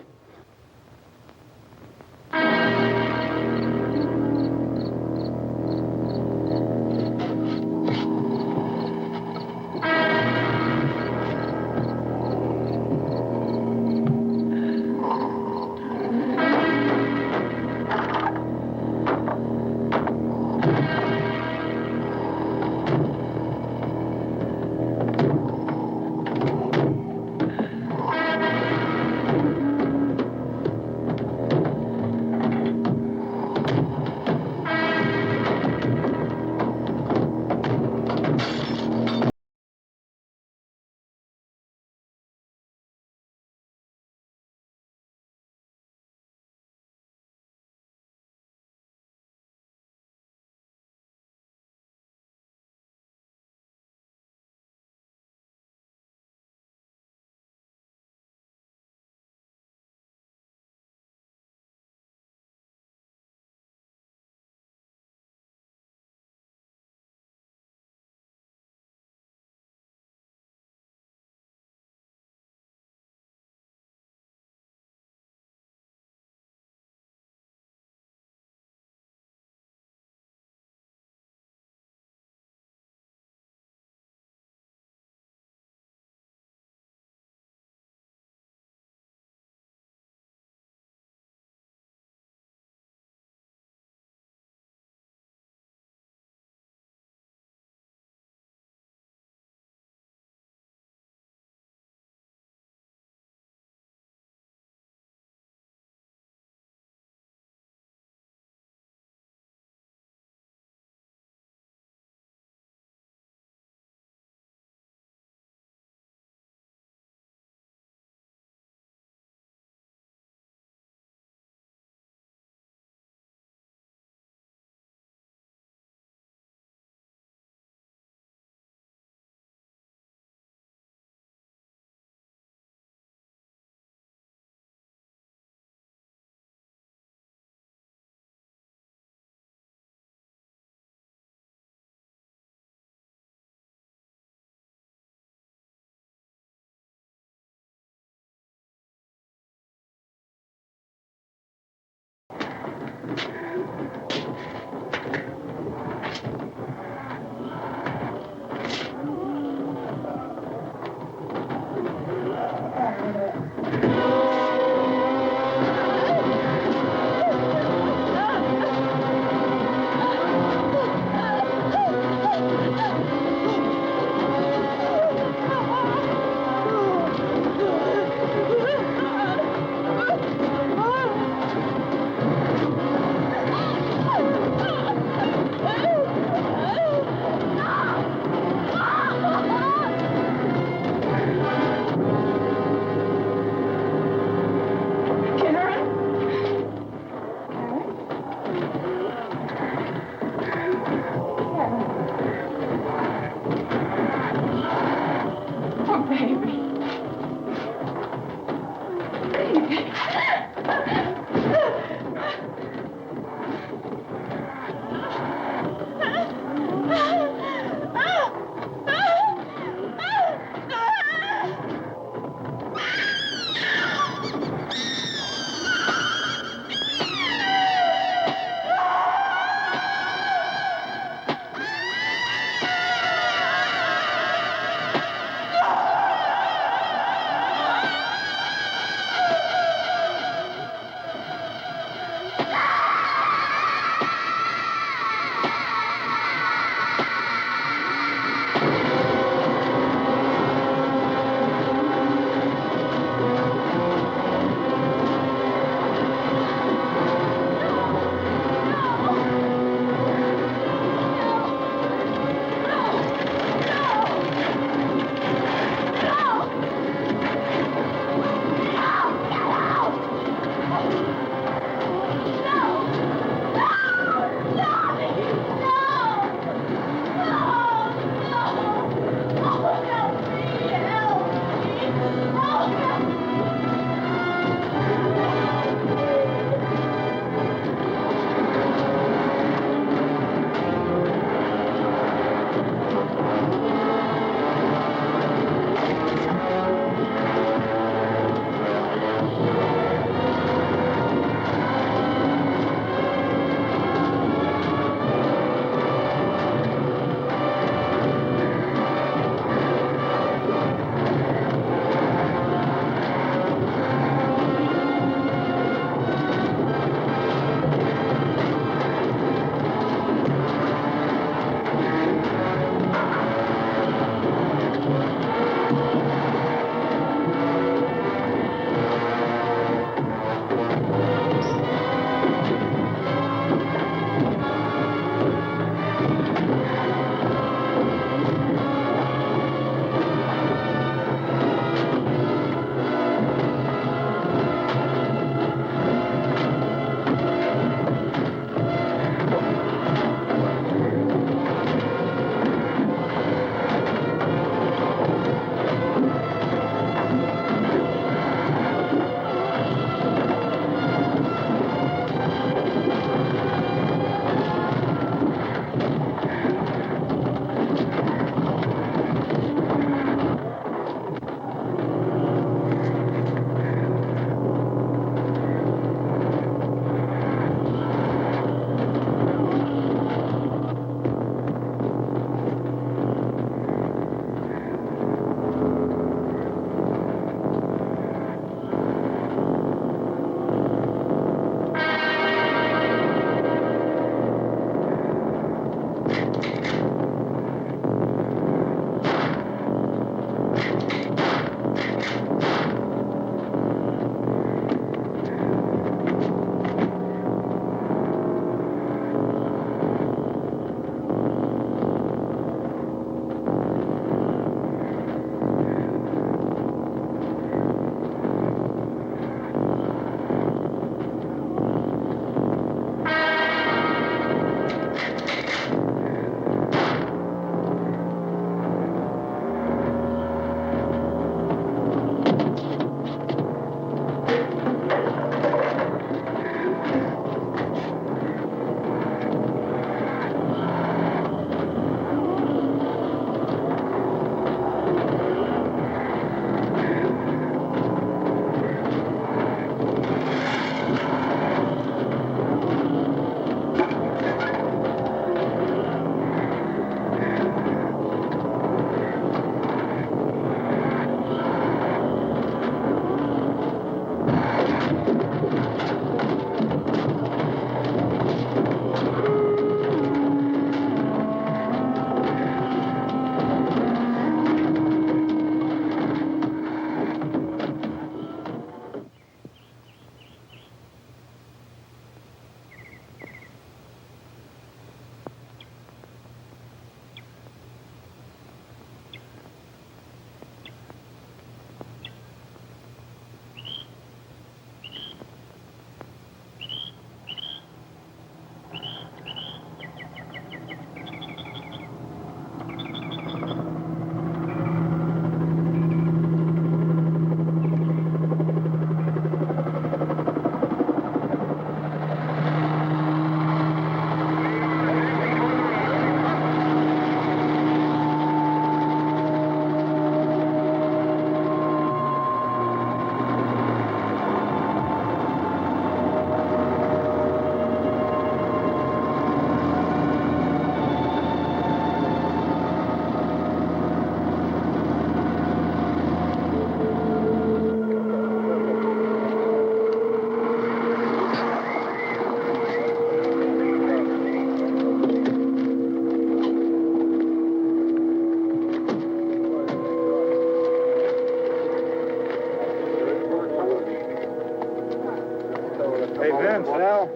Hey, Vince, Al,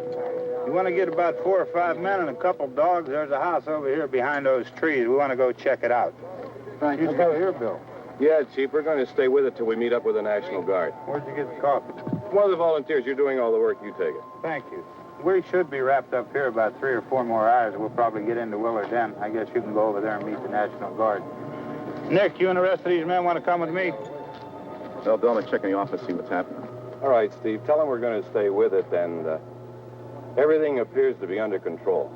you want to get about 4 or 5 men and a couple dogs? There's a house over here behind those trees. We want to go check it out. Right. You go here, Bill. Yeah, Chief, we're going to stay with it till we meet up with the National Guard. Where'd you get the coffee? One of the volunteers, you're doing all the work, you take it. Thank you. We should be wrapped up here about 3 or 4 more hours. We'll probably get into Willard then. I guess you can go over there and meet the National Guard. Nick, you and the rest of these men want to come with me? Well, Bill, let's check in the office, see what's happening. All right, Steve, tell them we're going to stay with it, and everything appears to be under control.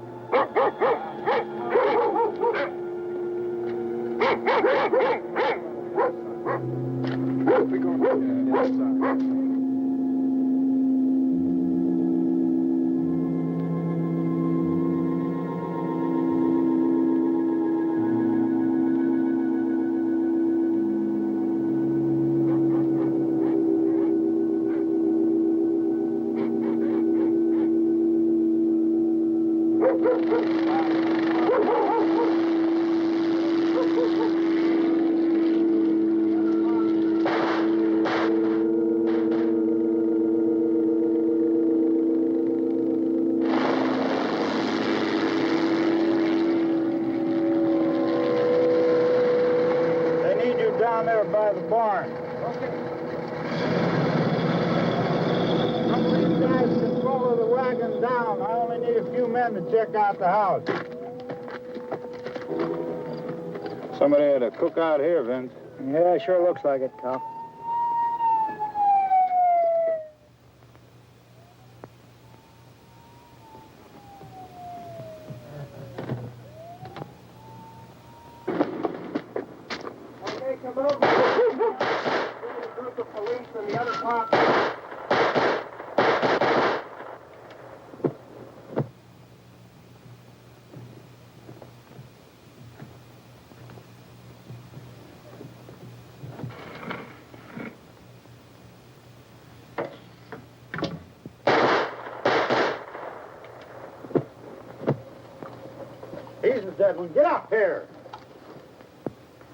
They need you down there by the barn. Some of these guys can follow the wagon down. I only need a few men to check out the house. Somebody had a cookout here, Vince. Yeah, sure looks like it, Cal. Okay, come over. There's a group of police in the other part. He's the dead one. Get up here.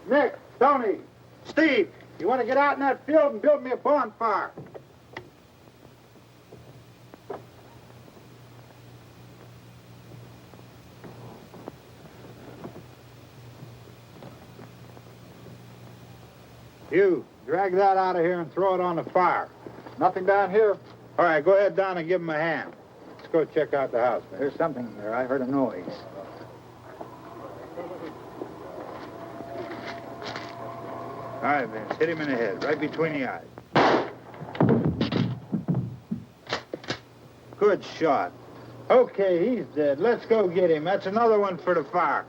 Nick, Tony, Steve, you want to get out in that field and build me a bonfire? You, drag that out of here and throw it on the fire. Nothing down here. All right, go ahead down and give him a hand. Let's go check out the house. There's something there. I heard a noise. All right, Vince, hit him in the head, right between the eyes. Good shot. Okay, he's dead. Let's go get him. That's another one for the fire.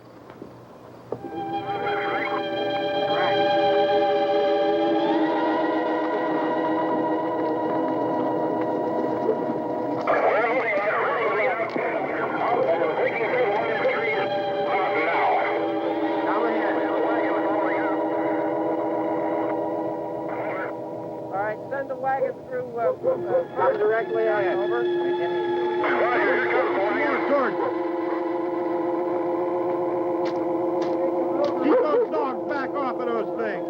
Send the wagon through, come directly on over. Keep those dogs back off of those things.